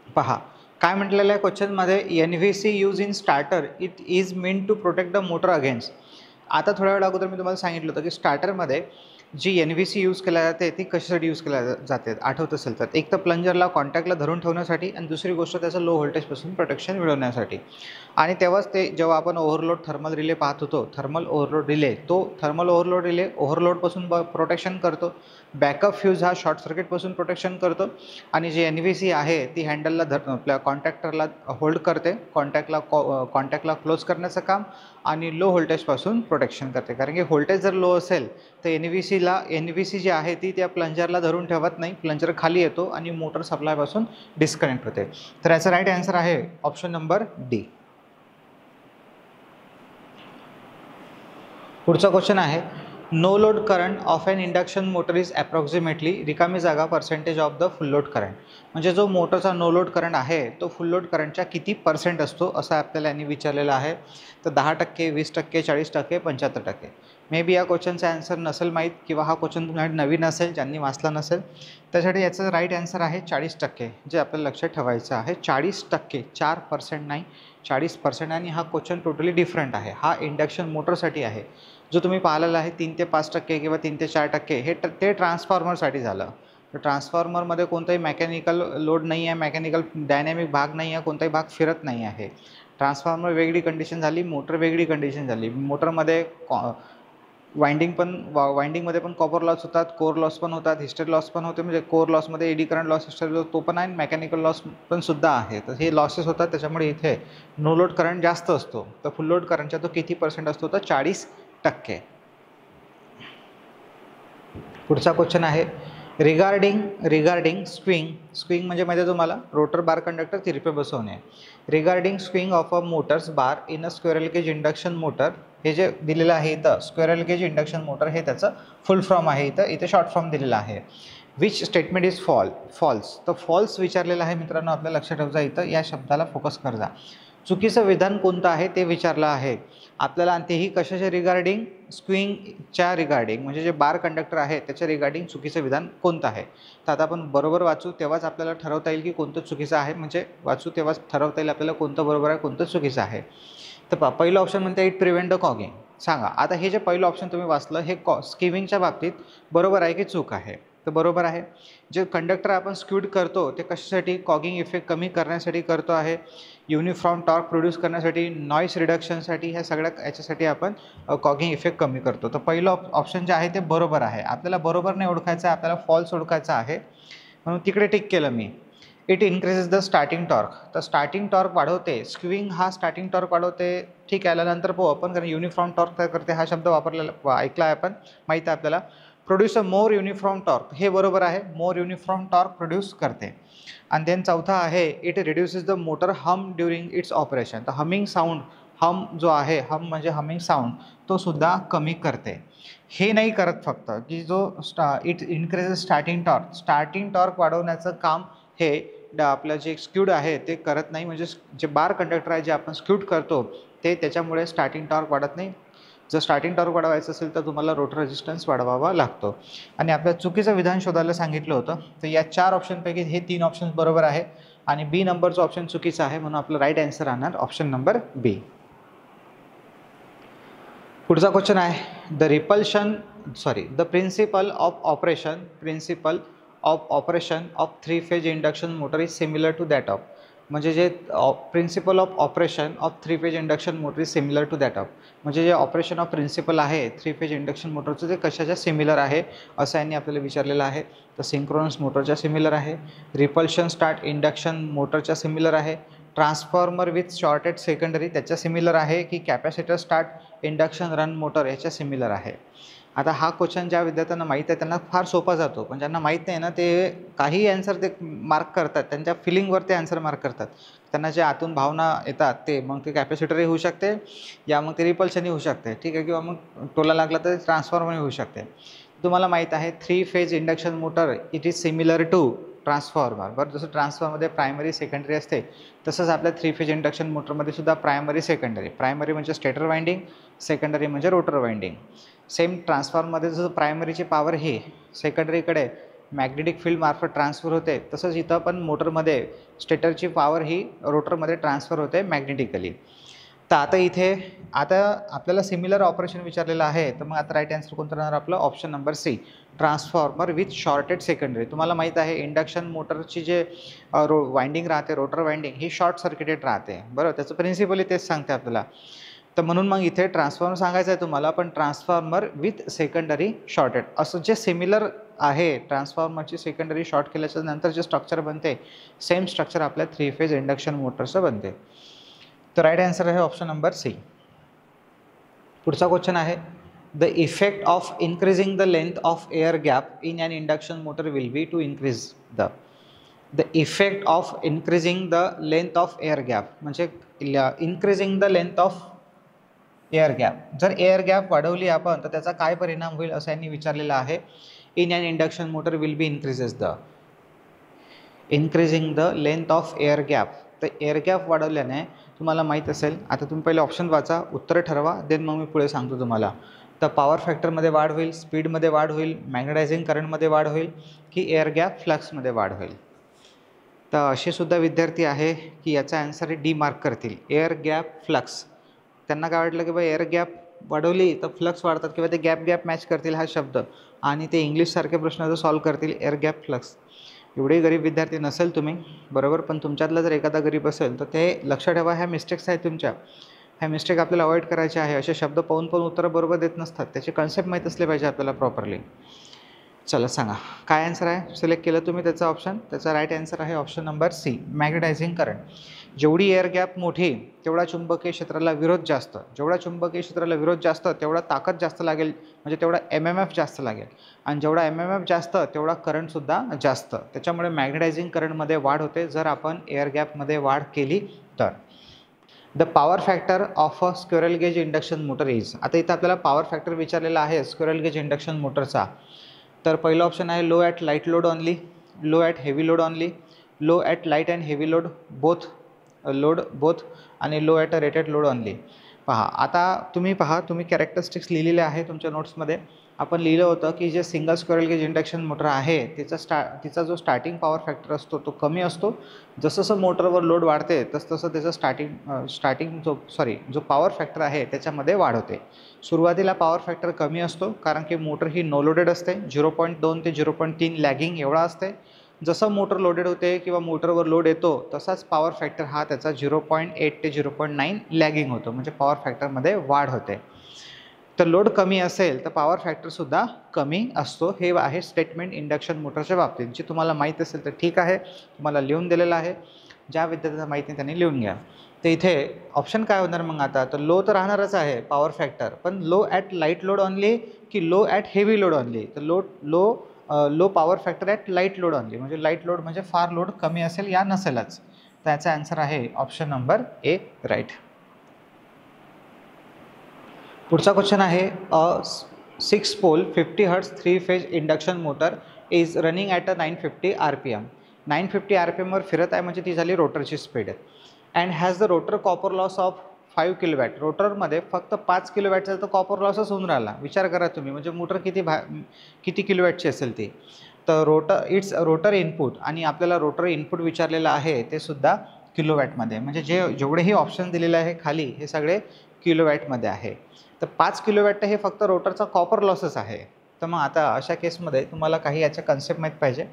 पहा काय म्हटलेलं आहे क्वेश्चनमध्ये, NVC use in starter it is mean to protect the motor against. आता थोड्या वेळ अगोदर मी तुम्हाला सांगितलं होतं की स्टार्टरमध्ये जी NVC यूज केल्या जाते ती कशासाठी यूज केल्या जाते आठवत असेल तर, एक तर प्लंजरला कॉन्टॅक्टला धरून ठेवण्यासाठी आणि दुसरी गोष्ट त्याचं लो व्होल्टेजपासून प्रोटेक्शन मिळवण्यासाठी. आणि तेव्हाच ते जेव्हा आपण ओव्हरलोड थर्मल रिले पाहत होतो, थर्मल ओव्हरलोड रिले ओव्हरलोडपासून प्रोटेक्शन करतो. बॅकअप फ्यूज हा शॉर्ट सर्किटपासून प्रोटेक्शन करतो. आणि जी NVC आहे ती हँडलला आपल्या कॉन्टॅक्टरला होल्ड करते, कॉन्टॅक्टला क्लोज करण्याचं काम, आणि लो व्होल्टेजपासून प्रोटेक्शन करते. कारण की व्होल्टेज जर लो असेल तर NVC जी आहे ती त्या प्लंजरला धरून ठेवत नाही, प्लंजर खाली येतो आणि मोटर सप्लायपासून डिस्कनेक्ट होते. तर याचा राईट आन्सर आहे ऑप्शन नंबर डी. पुढचा क्वेश्चन आहे, no load current of an induction motor is approximately रिकामी जागा percentage of the full load current. म्हणजे जो मोटरचा नो लोड करंट आहे तो फुल लोड करंटच्या किती % असतो असं आपल्याला यांनी विचारलेलं आहे. तर 10%, 20%, 40%, 75%. मे बी या क्वेश्चनचा आन्सर नसेल माहीत किंवा हा क्वेश्चन तुम्हाला नवीन असेल, ज्यांनी वाचला नसेल त्यासाठी याचं राईट आन्सर आहे 40%, जे आपल्याला लक्षात ठेवायचं आहे. 40%, 4% नाही, 40%. आणि हा क्वेश्चन टोटली डिफरंट आहे. हा इंडक्शन मोटरसाठी आहे. जो तुम्ही पाहिलेला आहे 3 ते 5% किंवा 3 ते 4% हे ते ट्रान्सफॉर्मरसाठी झालं. तर ट्रान्सफॉर्मरमध्ये कोणताही मेकॅनिकल लोड नाही आहे, मेकॅनिकल डायनॅमिक भाग नाही आहे, कोणताही भाग फिरत नाही आहे. ट्रान्सफॉर्मर वेगळी कंडिशन झाली, मोटर वेगळी कंडिशन झाली. मोटरमध्ये वाइंडिंगमध्ये पण कॉपर लॉस होतात, कोर लॉस पण होतात, हिस्टेरी लॉस पण होते. म्हणजे कोर लॉसमध्ये eddy current loss, hysteresis loss तो पण आहे, मेकॅनिकल लॉस पण सुद्धा आहे. तर हे लॉसेस होतात, त्याच्यामुळे इथे नो लोड करंट जास्त असतो. तर फुल लोड करंटचा तो किती % असतो, तर 40%. पुढचा क्वेश्चन आहे रिगार्डिंग स्विंग म्हणजे माहिती आहे तुम्हाला, रोटर बार कंडक्टर तिरपे बसवणे. Regarding swing of a Motors bar in a squirrel cage induction motor, हे जे दिलेलं आहे इथं स्क्वेरल गेज इंडक्शन मोटर हे त्याचं फुल फॉर्म आहे. इथे शॉर्ट फॉर्म दिलेला आहे. Which statement is false. तर फॉल्स विचारलेलं आहे मित्रांनो, आपल्याला लक्षात ठेवायचं. इथं या शब्दाला फोकस कर जा. चुकीचं विधान कोणतं आहे ते विचारलं आहे आपल्याला, आणि तेही कशाच्या रिगार्डिंग, स्विंगच्या रिगार्डिंग. म्हणजे जे बार कंडक्टर आहे त्याच्या रिगार्डिंग चुकीचं विधान कोणतं आहे. तर आता आपण बरोबर वाचू तेव्हाच आपल्याला ठरवता येईल की कोणतं चुकीचं आहे. म्हणजे वाचू तेव्हाच ठरवता येईल आपल्याला कोणतं बरोबर आहे, कोणतं चुकीचं आहे. तर पहिलं ऑप्शन म्हणते इट प्रिव्हेंट द कॉगिंग. सांगा आता हे जे पहिलं ऑप्शन तुम्ही वाचलं हे स्किविंगच्या बाबतीत बरोबर आहे की चूक आहे. तर बरोबर आहे. जे कंडक्टर आपण स्क्यूड करतो ते कशासाठी, कॉगिंग इफेक्ट कमी करण्यासाठी करतो आहे, युनिफॉर्म टॉर्क प्रोड्यूस करण्यासाठी, नॉईस रिडक्शनसाठी, ह्या सगळ्या याच्यासाठी आपण कॉगिंग इफेक्ट कमी करतो. तर पहिलं ऑप्शन जे आहे ते बरोबर आहे. आपल्याला बरोबर नाही ओळखायचं आहे, आपल्याला फॉल्स ओळखायचं आहे, म्हणून तिकडे टिक केलं मी. It increases the starting torque. तर स्टार्टिंग टॉर्क वाढवते, स्क्विंग हा स्टार्टिंग टॉर्क वाढवते. ठीक आहे, नंतर पाहू आपण, कारण युनिफॉर्म टॉर्क काय करते हा शब्द वापरलेला ऐकला आहे आपण, माहीत आहे आपल्याला. Produce a more uniform torque, हे बरोबर आहे, मोर युनिफॉर्म टॉर्क प्रोड्यूस करते. आणि देन चौथा आहे it reduces the motor hum during its operation. तर हमिंग साऊंड, हम जो आहे, हम म्हणजे हमिंग साऊंड, तो सुद्धा कमी करते. हे नाही करत फक्त की जो इट इन्क्रीजेस स्टार्टिंग टॉर्क वाढवण्याचं काम हे आपलं जे स्क्यूड आहे ते करत नाही. म्हणजे जे बार कंडक्टर आहे जे आपण स्क्यूड करतो ते त्याच्यामुळे स्टार्टिंग टॉर्क वाढत नाही. जर स्टार्टिंग टॉर्क वाढवायचं असेल तर तुम्हाला रोटर रेजिस्टन्स वाढवावा लागतो. आणि आपल्याला चुकीचं विधान शोधायला सांगितलं होतं. तर या 4 ऑप्शनपैकी हे 3 ऑप्शन बरोबर आहे आणि बी नंबरचं ऑप्शन चुकीचं आहे, म्हणून आपलं राईट आन्सर राहणार ऑप्शन नंबर बी. पुढचा क्वेश्चन आहे the principle of operation of 3 phase induction motor is similar to that of. म्हणजे जे principle of operation of 3 phase induction motor is similar to that of. म्हणजे जे operation of principal आहे 3 phase induction मोटरचं ते कशाच्या similar आहे असं यांनी आपल्याला विचारलेलं आहे. तर सिंक्रोनस मोटरच्या सिमिलर आहे, रिपल्शन स्टार्ट इंडक्शन मोटरच्या सिमिलर आहे, ट्रान्सफॉर्मर विथ शॉर्टेड सेकंडरी त्याच्या सिमिलर आहे, की capacitor start induction run motor याच्या सिमिलर आहे. आता हा क्वेश्चन ज्या विद्यार्थ्यांना माहीत आहे त्यांना फार सोपा जातो, पण ज्यांना माहीत नाही ना ते काही आन्सर ते मार्क करतात, त्यांच्या फिलिंगवर ते आन्सर मार्क करतात. त्यांना जे आतून भावना येतात ते, मग ते कॅपॅसिटरही होऊ शकते या मग ते रिपल्शनही होऊ शकते, ठीक आहे, किंवा मग टोला लागला तर ट्रान्सफॉर्मरही होऊ शकते. तुम्हाला माहीत आहे 3 phase induction motor it is similar to transformer. बरं, जसं ट्रान्सफॉर्मरमध्ये प्रायमरी सेकंडरी असते तसंच आपल्या 3 फेज इंडक्शन मोटरमध्ये सुद्धा प्रायमरी सेकंडरी, प्रायमरी म्हणजे स्टेटर वाइंडिंग, सेकंडरी म्हणजे रोटर वाइंडिंग. सेम ट्रान्सफॉर्मरमध्ये जसं प्रायमरीची पॉवर ही सेकंडरीकडे मॅग्नेटिक फील्ड मार्फत ट्रान्सफर होते, तसंच इथं पण मोटरमध्ये स्टेटरची पॉवर ही रोटरमध्ये ट्रान्सफर होते मॅग्नेटिकली. तर आता आपल्याला सिमिलर ऑपरेशन विचारलेलं आहे, तर मग आता राईट आन्सर कोणतं राहणार आपलं option number C, transformer with shorted secondary. तुम्हाला माहीत आहे इंडक्शन मोटरची जे वाइंडिंग राहते, रोटर वाइंडिंग ही शॉर्ट सर्किटेड राहते, बरोबर, त्याचं प्रिन्सिपली तेच सांगते आपल्याला. तर म्हणून मग इथे ट्रान्सफॉर्मर सांगायचं आहे तुम्हाला, पण ट्रान्सफॉर्मर विथ सेकंडरी शॉर्टेड असं जे सिमिलर आहे, ट्रान्सफॉर्मरची सेकंडरी शॉर्ट केल्याच्या नंतर जे स्ट्रक्चर बनते सेम स्ट्रक्चर आपल्या 3 फेज इंडक्शन मोटरचं बनते. तर राईट आन्सर आहे ऑप्शन नंबर सी. पुढचा क्वेश्चन आहे the effect of increasing the length of air gap in an induction motor will be to increase the effect of increasing the length of air gap. म्हणजे increasing the length of air gap. जर air gap वाढवली आपण तर त्याचा काय परिणाम होईल असं यांनी विचारलेलं आहे. In an induction motor will be increasing the length of air gap. तर एअर गॅप वाढवल्याने तुम्हाला माहीत असेल, आता तुम्ही पहिले ऑप्शन वाचा, उत्तर ठरवा, देन मग मी पुढे सांगतो तुम्हाला. तर पॉवर फॅक्टरमध्ये वाढ होईल, स्पीडमध्ये वाढ होईल, मॅग्नेटायझिंग करंटमध्ये वाढ होईल की एअर गॅप फ्लक्समध्ये वाढ होईल. तर असे सुद्धा विद्यार्थी आहे की याचा आन्सर डी मार्क करतील, एअर गॅप फ्लक्स. त्यांना काय वाटलं की बा एअर गॅप वाढवली तर फ्लक्स वाढतात किंवा ते गॅप मॅच करतील हा शब्द आणि ते इंग्लिशसारखे प्रश्न जर सॉल्व करतील एअर गॅप फ्लक्स. एवढे गरीब विद्यार्थी नसेल तुम्ही, बरोबर, पण तुमच्यातला जर एखादा गरीब असेल तर ते लक्ष ठेवा, ह्या मिस्टेक्स आहेत तुमच्या, ह्या मिस्टेक आपल्याला अवॉइड करायचे आहे. असे शब्द पाहून उत्तरं बरोबर देत नसतात, त्याचे कन्सेप्ट माहीत असले पाहिजे आपल्याला प्रॉपरली. चला सांगा काय आन्सर आहे. सिलेक्ट केलं तुम्ही त्याचा ऑप्शन, त्याचा राईट आन्सर आहे option number C, magnetising current. जेवढी एअर गॅप मोठी तेवढा चुंबकीय क्षेत्राला विरोध जास्त, जेवढा चुंबकीय क्षेत्राला विरोध जास्त तेवढा ताकद जास्त लागेल, म्हणजे तेवढा MMF जास्त लागेल, आणि जेवढा MMF जास्त तेवढा करंटसुद्धा जास्त. त्याच्यामुळे मॅग्नेटायझिंग करंटमध्ये वाढ होते जर आपण एअर गॅपमध्ये वाढ केली तर. The power factor of a squirrel gauge induction motor is. आता इथं आपल्याला पॉवर फॅक्टर विचारलेला आहे स्क्विरल गेज इंडक्शन मोटरचा. तर पहिलं ऑप्शन आहे low at light load only, low at heavy load only, low at light and heavy load both आणि low at a rated load only. पहा आता तुम्ही कॅरेक्टरिस्टिक्स लिहिलेले आहे तुमच्या नोट्समध्ये. आपण लिहिलं होतं की जे single squirrel gauge induction motor आहे तिचा जो स्टार्टिंग पॉवर फॅक्टर असतो तो कमी असतो. जसं मोटरवर लोड वाढते तसं त्याचं जो पॉवर फॅक्टर आहे त्याच्यामध्ये वाढ होते. सुरुवातीला पॉवर फॅक्टर कमी असतो कारण की मोटर ही नो लोडेड असते, 0.2 ते 0.3 लॅगिंग एवढा असते. जसं मोटर लोडेड होते किंवा मोटरवर लोड येतो तसाच पॉवर फॅक्टर हा त्याचा 0.8 ते 0.9 लॅगिंग होतो, म्हणजे पॉवर फॅक्टरमध्ये वाढ होते. तर लोड कमी असेल तर पॉवर फॅक्टरसुद्धा कमी असतो. हे आहे स्टेटमेंट इंडक्शन मोटरच्या बाबतीत. जे तुम्हाला माहीत असेल तर ठीक आहे, तुम्हाला लिहून दिलेलं आहे. ज्या विद्यार्थ्यांना माहीत नाही त्यांनी लिहून घ्या. तर इथे ऑप्शन काय होणार मग आता, तर लो तर राहणारच आहे पॉवर फॅक्टर, पण low at light load only की low at heavy load only. तर low power factor at light load only, म्हणजे लाईट लोड म्हणजे फार लोड कमी असेल या नसेलच. त्याचा आन्सर आहे ऑप्शन नंबर ए, राईट. पुढचा क्वेश्चन आहे a 6 pole 50 hertz 3 phase induction motor is running at a 950 RPM. 950 RPMवर फिरत आहे म्हणजे ती झाली रोटरची speed. And has the rotor copper loss of 5 kilowatt. रोटरमध्ये फक्त 5 किलोवॅटचा तर कॉपर लॉसच होऊन राहिला. विचार करा तुम्ही, म्हणजे मोटर किती किलोवॅटची असेल ती. तर रोटर इनपुट, आणि आपल्याला रोटर इनपुट विचारलेलं आहे ते सुद्धा किलोवॅटमध्ये, म्हणजे जेवढेही ऑप्शन दिलेले आहे खाली हे सगळे किलोवॅटमध्ये आहे. तर 5 किलोवॅट हे फक्त रोटरचा कॉपर लॉसच आहे. तर मग आता अशा केसमध्ये तुम्हाला काही याच्या कन्सेप्ट माहीत पाहिजे.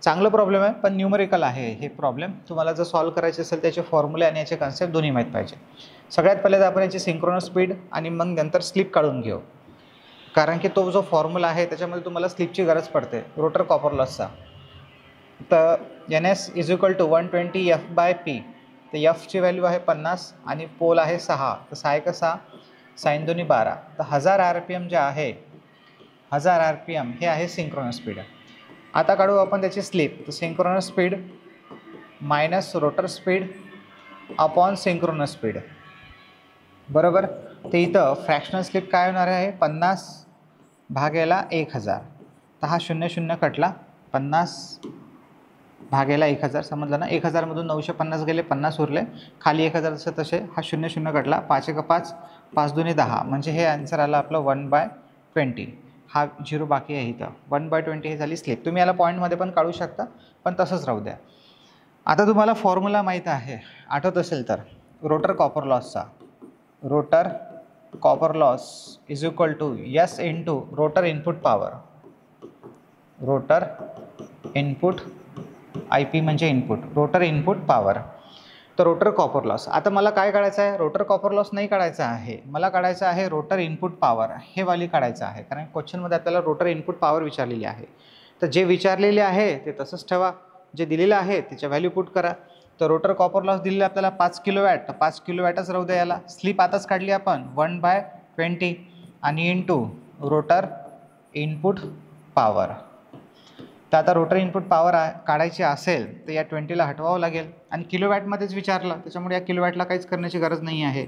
चांगलं प्रॉब्लेम आहे पण न्यूमरिकल आहे हे प्रॉब्लेम. तुम्हाला जर सॉल्व्ह करायचे असेल त्याचे फॉर्म्युले आणि याचे कन्सेप्ट दोन्ही माहीत पाहिजे. सगळ्यात पहिले तर आपण याची सिंक्रोनस स्पीड आणि मग नंतर स्लिप काढून घेऊ, कारण की तो जो फॉर्म्युला आहे त्याच्यामध्ये तुम्हाला स्लिपची गरज पडते रोटर कॉपर लॉसचा. तर NS = 120 F/P. तर Fची व्हॅल्यू आहे 50 आणि पोल आहे 6, तर 6 × 6 साइन 2 12. तर 1000 RPM जे आहे, 1000 RPM हे आहे सिंक्रोनस स्पीड. आता काढू आपण त्याची स्लिप. तर synchronous speed minus rotor speed upon synchronous speed, बरोबर. तर इथं फ्रॅक्शनल स्लिप काय होणार आहे, 50 भागेला 1000. तर हा 00 कटला, 50 भागेला 1000, समजलं ना. 1000मधून 950 गेले, 50 उरले, खाली 1000 तसे हा 00 कटला, 5 × 5 5 2 10, म्हणजे हे आन्सर आलं आपलं 1/20. हा 0 बाकी आहे इथं. 1/20 ही झाली स्लिप. तुम्ही याला पॉईंटमध्ये पण काढू शकता पण तसंच राहू द्या. आता तुम्हाला फॉर्म्युला माहीत आहे, आठवत असेल तर, रोटर कॉपर लॉसचा. Rotor copper loss is equal to S × rotor input power. Rotor input IP म्हणजे इनपुट, रोटर इनपुट पॉवर. तर रोटर कॉपर लॉस. आता मला काय काढायचं आहे, रोटर कॉपर लॉस नाही काढायचा आहे, मला काढायचं आहे रोटर इनपुट पॉवर, हे वाली काढायचं आहे, कारण क्वेश्चनमध्ये आपल्याला रोटर इनपुट पॉवर विचारलेली आहे. तर जे विचारलेले आहे ते तसंच ठेवा, जे दिलेलं आहे त्याच्या व्हॅल्यू पुट करा. तर रोटर कॉपर लॉस दिलेला आपल्याला 5 किलोवॅट, तर 5 किलोवॅटच राहू द्या याला. स्लिप आताच काढली आपण 1/20 आणि इंटू रोटर इनपुट पॉवर. तर आता रोटर इनपुट पॉवर काढायची असेल तर या 20ला हटवावं लागेल आणि किलोवॅटमध्येच विचारलं, त्याच्यामुळे या किलोवॅटला काहीच करण्याची गरज नाही आहे.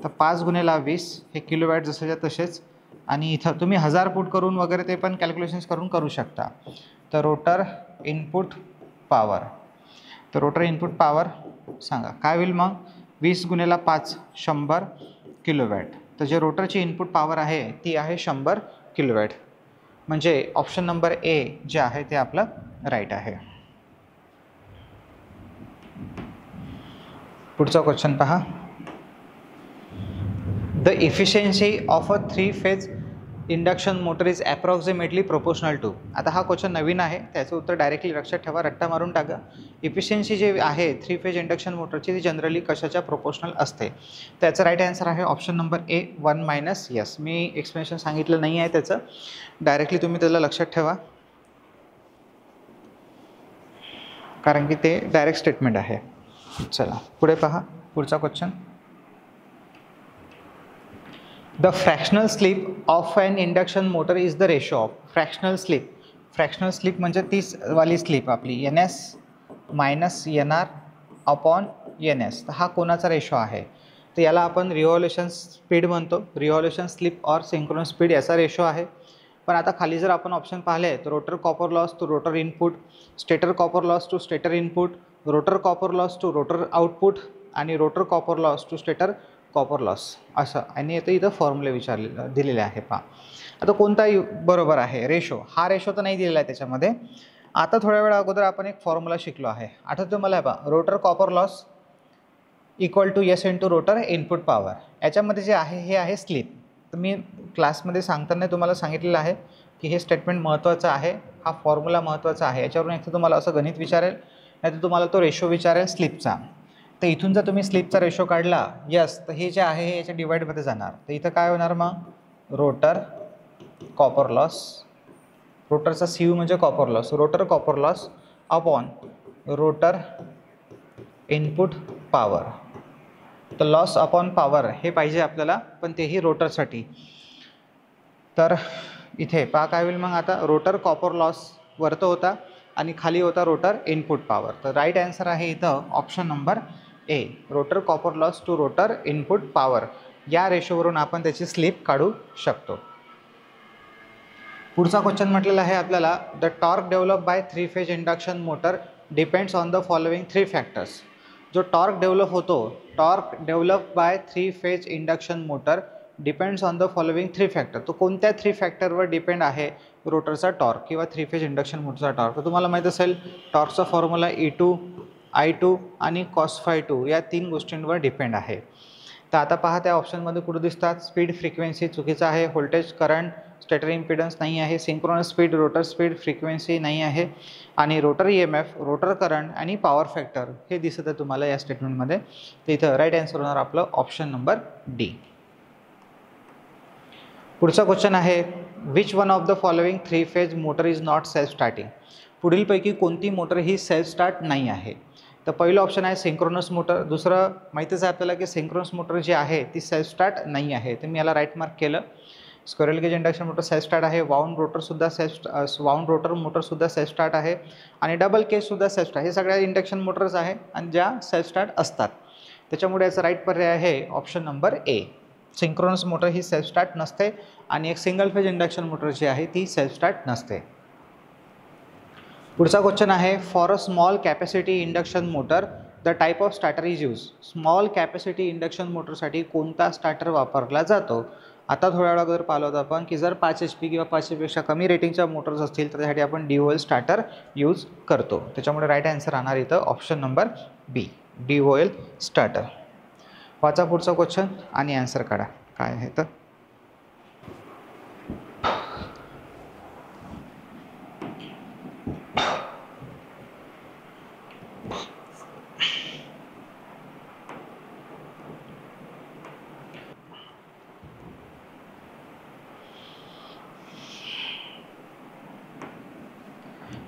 तर 5 गुणिले 20 हे किलोवॅट जसेच्या तसेच, आणि इथं तुम्ही 1000 पुट करून वगैरे ते पण कॅल्क्युलेशन्स करून करू शकता. तर रोटर इनपुट पॉवर, तर रोटर इनपुट पॉवर सांगा काय होईल मग. 20 गुणिले 5 100 किलोवॅट. तर जे रोटरची इनपुट पॉवर आहे ती आहे 100 किलोवॅट. म्हणजे ऑप्शन नंबर ए जे आहे ते आपलं राईट आहे. पुढचा क्वेश्चन पहा. The efficiency of a 3 phase induction motor is approximately proportional to. आता हा क्वेश्चन नवीन आहे, त्याचं उत्तर डायरेक्टली लक्षात ठेवा, रट्टा मारून टाका. इफिशियन्सी जे आहे 3 फेज इंडक्शन मोटरची ती जनरली कशाच्या प्रोपोर्शनल असते. त्याचं राईट आन्सर आहे ऑप्शन नंबर ए 1 - यस. मी एक्सप्लेनेशन सांगितलं नाही आहे त्याचं, डायरेक्टली तुम्ही त्याला लक्षात ठेवा, कारण की ते डायरेक्ट स्टेटमेंट आहे. चला पुढे पहा. पुढचा question. The fractional slip of an induction motor is the ratio of. Fractional slip, fractional slip म्हणजे 30 वाली स्लिप आपली, NS - NR अपॉन NS. तर हा कोणाचा रेशो आहे. तर याला आपण रिव्हॉल्युशन स्पीड म्हणतो, revolution slip or synchronous speed याचा रेशो आहे. पण आता खाली जर आपण ऑप्शन पाहिले तर rotor copper loss to rotor input, stator copper loss to stator input, rotor copper loss to rotor output आणि rotor copper loss to stator copper loss असं. आणि आता इथं फॉर्म्युले दिलेले आहे पहा. आता कोणता बरोबर आहे रेशो. हा रेशो तर नाही दिलेला आहे त्याच्यामध्ये. आता थोड्या वेळा अगोदर आपण एक फॉर्म्युला शिकलो आहे, आठवतो मला पहा. Rotor copper loss equal to S into rotor input power. याच्यामध्ये जे आहे हे आहे स्लिप. तर मी क्लासमध्ये सांगताना तुम्हाला सांगितलेलं आहे की हे स्टेटमेंट महत्त्वाचं आहे, हा फॉर्म्युला महत्त्वाचा आहे. याच्यावरून एक तर तुम्हाला असं गणित विचारेल, नाही तर तुम्हाला तो रेशो विचारेल स्लिपचा. तर इथून जर तुम्ही स्लिपचा रेशो काढला यस, तर हे जे आहे हे याच्या डिवाईडमध्ये जाणार. तर इथं काय होणार मग. रोटर कॉपर लॉस, रोटरचा CU म्हणजे copper loss, rotor copper loss upon rotor input power. तर लॉस अपॉन पॉवर हे पाहिजे आपल्याला, पण तेही रोटरसाठी. तर इथे पहा काय होईल मग. आता रोटर कॉपर लॉस वरतं होता आणि खाली होता रोटर इनपुट पॉवर. तर राईट आन्सर आहे इथं option number A, rotor copper loss to rotor input power. या रेशोवरून आपण त्याची स्लिप काढू शकतो. पुढचा क्वेश्चन म्हटलेला आहे आपल्याला. The torque develop by 3 phase induction motor depends on the following 3 factors. जो टॉर्क डेव्हलप होतो, torque develop by 3 phase induction motor depends on the following 3 factor. तो कोणत्या 3 फॅक्टरवर डिपेंड आहे रोटरचा टॉर्क किंवा 3 फेज इंडक्शन मोटरचा टॉर्क. तर तुम्हाला माहीत असेल टॉर्कचा फॉर्म्युला E2 I2 आणि cos φ2 या 3 गोष्टींवर डिपेंड आहे. तर आता पहा त्या ऑप्शनमध्ये कुठं दिसतात. स्पीड, फ्रिक्वेन्सी चुकीचं आहे, व्होल्टेज, करंट, स्टेटर इम्पिडन्स नाही आहे, synchronous speed, rotor speed, frequency नाही आहे, आणि रोटर EMF, रोटर करंट आणि पॉवर फॅक्टर हे दिसत आहे तुम्हाला या स्टेटमेंटमध्ये. तर इथं राईट आन्सर होणार आपलं ऑप्शन नंबर डी. पुढचा क्वेश्चन आहे. Which one of the following 3 phase motor is not self starting. पुढीलपैकी कोणती मोटर ही सेल्फ स्टार्ट नाही आहे. तर पहिलं ऑप्शन आहे सिंक्रोनस मोटर. दुसरं माहितीच आहे आपल्याला की सिंक्रोनस मोटर जी आहे ती सेल्फ स्टार्ट नाही आहे, तर मी याला राईट मार्क केलं. Squirrel cage induction motor self start आहे, वाउंड रोटर मोटरसुद्धा सेल्फ स्टार्ट आहे, आणि डबल केजसुद्धा सेल्फ स्टार्ट. हे सगळ्या इंडक्शन मोटर्स आहे आणि ज्या सेल्फ स्टार्ट असतात. त्याच्यामुळे याचा राईट पर्याय आहे ऑप्शन नंबर ए. सिंक्रोनस मोटर ही सेल्फ स्टार्ट नसते आणि एक सिंगल फेज इंडक्शन मोटर जी आहे ती सेल्फ स्टार्ट नसते. पुढचा क्वेश्चन आहे. For a small capacity induction motor the type of starter is use. Small capacity induction मोटरसाठी कोणता स्टार्टर वापरला जातो. आता थोड्या वेळा अगोदर पाहिलं होतं आपण की जर 5 HP किंवा 500 पेक्षा कमी रेटिंगच्या मोटर्स असतील तर त्यासाठी आपण DOL स्टार्टर यूज करतो. त्याच्यामुळे राईट आन्सर राहणार इथं option number B, DOL starter. वाचा पुढचा क्वेश्चन आणि आन्सर काढा काय आहे. तर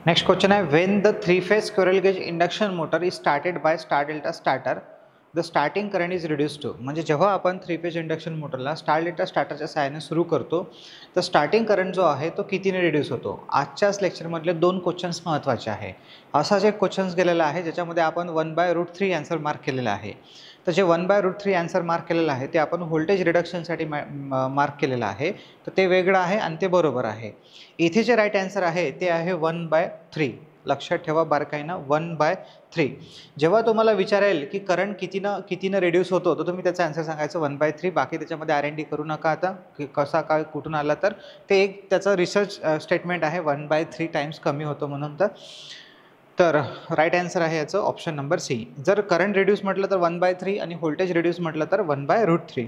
नेक्स्ट क्वेश्चन आहे. When the 3 phase squirrel cage induction motor is started by star delta starter the starting current is reduce to, म्हणजे जेव्हा आपण 3 फेज इंडक्शन मोटरला स्टार्टरच्या सहाय्याने सुरू करतो तर स्टार्टिंग करंट जो आहे तो कितीने रिड्यूस होतो. आजच्याच लेक्चरमधले 2 क्वेश्चन्स महत्त्वाचे आहे. असाच एक क्वेश्चन्स गेलेला आहे ज्याच्यामध्ये आपण 1/√3 आन्सर मार्क केलेला आहे. तर जे 1/√3 आन्सर मार्क केलेलं आहे ते आपण व्होल्टेज रिडक्शनसाठी मार्क केलेलं आहे. तर ते वेगळं आहे आणि ते बरोबर आहे. इथे जे राईट आन्सर आहे ते आहे 1/3. लक्षात ठेवा बारकाईनं 1/3. जेव्हा तुम्हाला विचारेल की करंट कितीनं रिड्यूस होतो तर तुम्ही त्याचा आन्सर सांगायचं 1/3. बाकी त्याच्यामध्ये R&D करू नका आता की कसा काय कुठून आला, तर ते एक त्याचं रिसर्च स्टेटमेंट आहे 1/3 टाइम्स कमी होतो म्हणून. तर राईट आन्सर आहे याचं ऑप्शन नंबर सी. जर करंट रिड्यूस म्हटलं तर 1/3 आणि व्होल्टेज रिड्यूस म्हटलं तर 1/√3.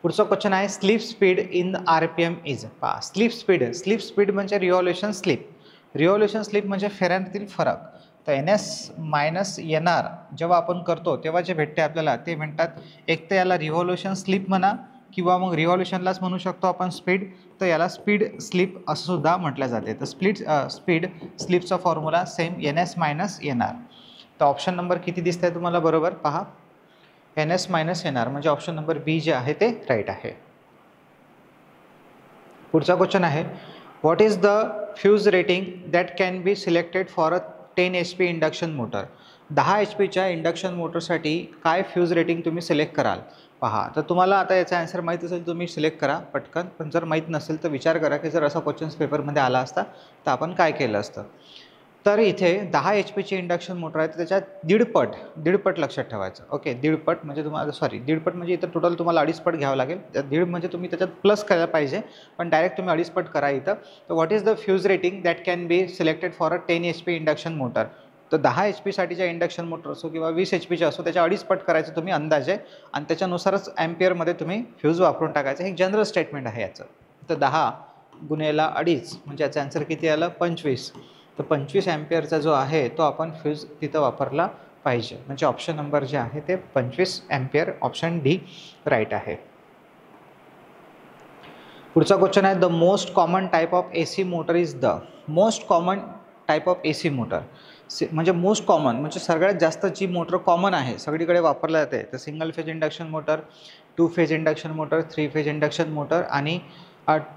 पुढचा क्वेश्चन आहे sleep speed in RPM is. पहा स्लीप स्पीड म्हणजे रिव्हॉल्युशन स्लीप म्हणजे फेऱ्यांतील फरक. तर NS मायनस NR जेव्हा आपण करतो तेव्हा जे भेटते आपल्याला ते म्हणतात, एक तर याला रिव्हॉल्युशन स्लीप म्हणा किंवा मग रिव्हॉल्युशनलाच म्हणू शकतो आपण स्पीड. तर याला स्पीड स्लीप असं सुद्धा म्हटलं जाते. तर स्पीड स्लीपचा formula same NS minus NR. तर ऑप्शन नंबर किती दिसत आहे तुम्हाला बरोबर पहा, NS मायनस NR म्हणजे ऑप्शन नंबर बी जे आहे ते राईट आहे. पुढचा क्वेश्चन आहे what is the fuse rating that can be selected for a 10 HP induction motor. 10 HPच्या इंडक्शन मोटरसाठी काय फ्यूज रेटिंग तुम्ही सिलेक्ट कराल. पहा तर तुम्हाला आता याचा आन्सर माहीत असेल तुम्ही सिलेक्ट करा पटकन, पण जर माहीत नसेल तर विचार करा की जर असा क्वेश्चन्स पेपरमध्ये आला असता तर आपण काय केलं असतं. तर इथे 10 HPची इंडक्शन मोटर आहे तर त्याच्यात दीडपट लक्षात ठेवायचं. ओके, दीडपट म्हणजे दीडपट म्हणजे इथं टोटल तुम्हाला 2.5 पट घ्यावं लागेल. दीड म्हणजे तुम्ही त्याच्यात प्लस करायला पाहिजे, पण डायरेक्ट तुम्ही 2.5 पट करा इथं. तर what is the fuse rating that can be selected for a 10 HP induction motor. तर 10 HPसाठीच्या इंडक्शन मोटर असो किंवा 20 HPचे असो त्याच्या 2.5 पट करायचं तुम्ही अंदाजे, आणि त्याच्यानुसारच ॲम्पियरमध्ये तुम्ही फ्यूज वापरून टाकायचं. हे जनरल स्टेटमेंट आहे याचं. तर 10 गुणिले 2.5 म्हणजे याचं आन्सर किती आलं 25. तर 25 ॲम्पियरचा जो आहे तो आपण फ्यूज तिथं वापरला पाहिजे. म्हणजे ऑप्शन नंबर जे आहे ते 25 ॲम्पियर, ऑप्शन डी राईट आहे. पुढचा क्वेश्चन आहे the most common type of AC motor is the. Most common type of AC motor म्हणजे मोस्ट कॉमन म्हणजे सगळ्यात जास्त जी मोटर कॉमन आहे सगळीकडे वापरल्या जाते. तर single phase induction motor, 2 phase induction motor, 3 phase induction motor आणि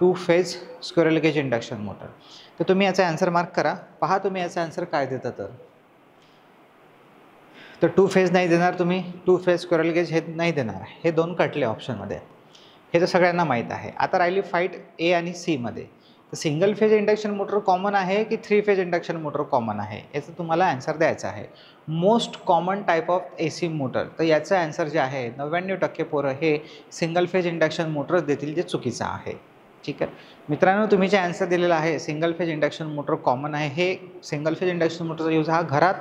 2 phase squirrel gauge induction motor. तर तुम्ही याचा आन्सर मार्क करा. पहा तुम्ही याचा आन्सर काय देता. तर 2 फेज नाही देणार तुम्ही, 2 फेज स्क्विरल गेज हे नाही देणार. हे 2 कटले ऑप्शनमध्ये, हे तर सगळ्यांना माहीत आहे. आता राहिली फाईट A आणि C मध्ये. तर single phase induction motor common आहे की 3 फेज इंडक्शन मोटर कॉमन आहे याचं तुम्हाला आन्सर द्यायचं आहे. Most common type of AC motor, तर याचं आन्सर जे आहे 99% पोरं हे सिंगल फेज इंडक्शन मोटरच देतील, जे चुकीचं आहे. ठीक आहे मित्रांनो, तुम्ही जे आन्सर दिलेलं आहे single phase induction motor common आहे, हे सिंगल फेज इंडक्शन मोटरचा यूज हा घरात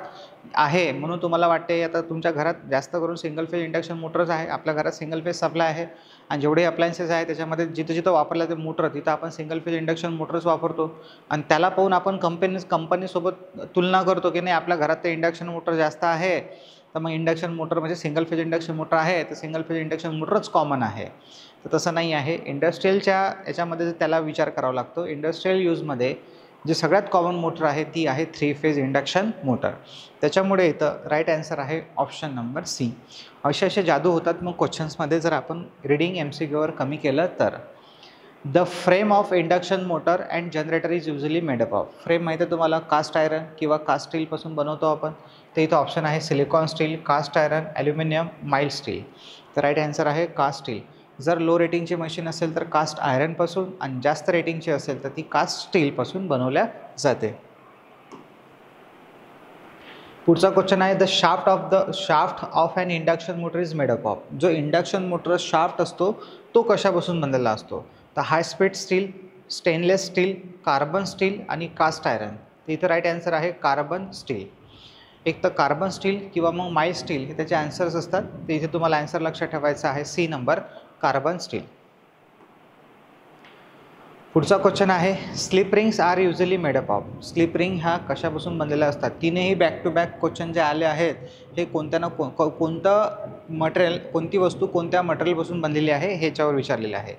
आहे म्हणून तुम्हाला वाटते आता तुमच्या घरात जास्त करून सिंगल फेज इंडक्शन मोटरच आहे. आपल्या घरात सिंगल फेज सप्लाय आहे आणि जेवढे अप्लायन्सेस आहे त्याच्यामध्ये जिथं वापरलं ते मोटर तिथं आपण सिंगल फेज इंडक्शन मोटर्स वापरतो. आणि त्याला पाहून आपण कंपनीसोबत तुलना करतो की नाही आपल्या घरात ते इंडक्शन मोटर जास्त आहे, तर मग इंडक्शन मोटर म्हणजे सिंगल फेज इंडक्शन मोटर आहे तर सिंगल फेज इंडक्शन मोटरच कॉमन आहे. तर तसं नाही आहे. इंडस्ट्रीयलच्या याच्यामध्ये त्याला विचार करावा लागतो. इंडस्ट्रीयल यूजमध्ये जे सगळ्यात कॉमन मोटर आहे ती आहे 3 फेज इंडक्शन मोटर. त्याच्यामुळे इथं राईट आन्सर आहे ऑप्शन नंबर सी. असे जादू होतात मग क्वेश्चन्समध्ये जर आपण रीडिंग MCQवर कमी केलं तर. The frame of induction motor and generator is usually made up of. Frame माहिती आहे तुम्हाला, कास्ट आयरन किंवा कास्ट स्टीलपासून बनवतो आपण. तर इथं ऑप्शन आहे silicon steel, cast iron, aluminium, mild steel. तर राईट आन्सर आहे कास्ट स्टील. जर लो रेटिंगची मशीन असेल तर कास्ट आयरनपासून, आणि जास्त रेटिंगची असेल तर ती कास्ट स्टीलपासून बनवल्या जाते. पुढचा क्वेश्चन आहे the shaft of an induction motor is made up of. जो इंडक्शन मोटर शाफ्ट असतो तो कशापासून बनलेला असतो. तर high speed steel, stainless steel, carbon steel आणि कास्ट आयरन. तर इथं राईट आन्सर आहे कार्बन स्टील. एक तर कार्बन स्टील किंवा मग माइल्ड स्टील हे त्याचे आन्सर्स असतात. तर इथे तुम्हाला आन्सर लक्षात ठेवायचा आहे C नंबर, कार्बन स्टील. पुढचा क्वेश्चन आहे slip rings are usually made up of. Slip ring ह्या कशापासून बनलेल्या असतात. तीनही बॅक टू बॅक क्वेश्चन जे आले आहेत हे कोणतं मटेरियल, कोणती वस्तू कोणत्या मटेरियलपासून बनलेली आहे ह्याच्यावर विचारलेलं आहे.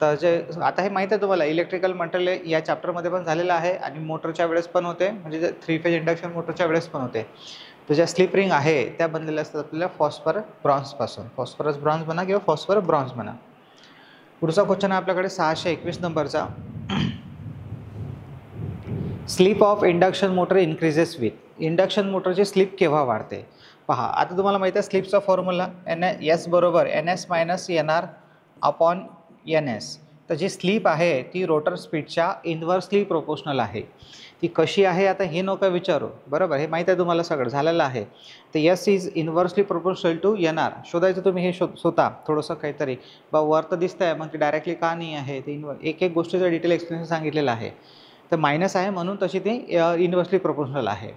तर जे आता हे माहीत आहे तुम्हाला इलेक्ट्रिकल मटेरियल या चॅप्टरमध्ये पण झालेलं आहे आणि मोटरच्या वेळेस पण होते, म्हणजे 3 फेज इंडक्शन मोटरच्या वेळेस पण होते. तर ज्या स्लिप रिंग आहे त्या बनलेल्या असतात आपल्याला फॉस्फरस ब्रॉन्झपासून. फॉस्फरस ब्रॉन्झ म्हणा किंवा फॉस्फरस ब्रॉन्झ म्हणा. पुढचा क्वेश्चन आहे आपल्याकडे 621 नंबरचा. Sleep of induction motor increases with. Induction मोटरची स्लीप केव्हा वाढते? पहा, आता तुम्हाला माहिती आहे स्लीपचा फॉर्म्युला एस बरोबर NS minus NR upon NS. तर जी स्लीप आहे ती रोटर स्पीडच्या इन्व्हर्सली प्रोपोर्शनल आहे. ती कशी आहे आता हे नका विचारू, बरोबर, हे माहीत आहे तुम्हाला, सगळं झालेलं आहे. तर S is inversely proportional to NR. शोधायचं तुम्ही हे स्वतः थोडंसं काहीतरी वर तर दिसतं आहे, मग ते डायरेक्टली का नाही आहे ते एक एक गोष्टीचं डिटेल एक्सप्लेनेशन सांगितलेलं आहे. तर मायनस आहे म्हणून तशी ती इन्व्हर्सली प्रोपोर्शनल आहे.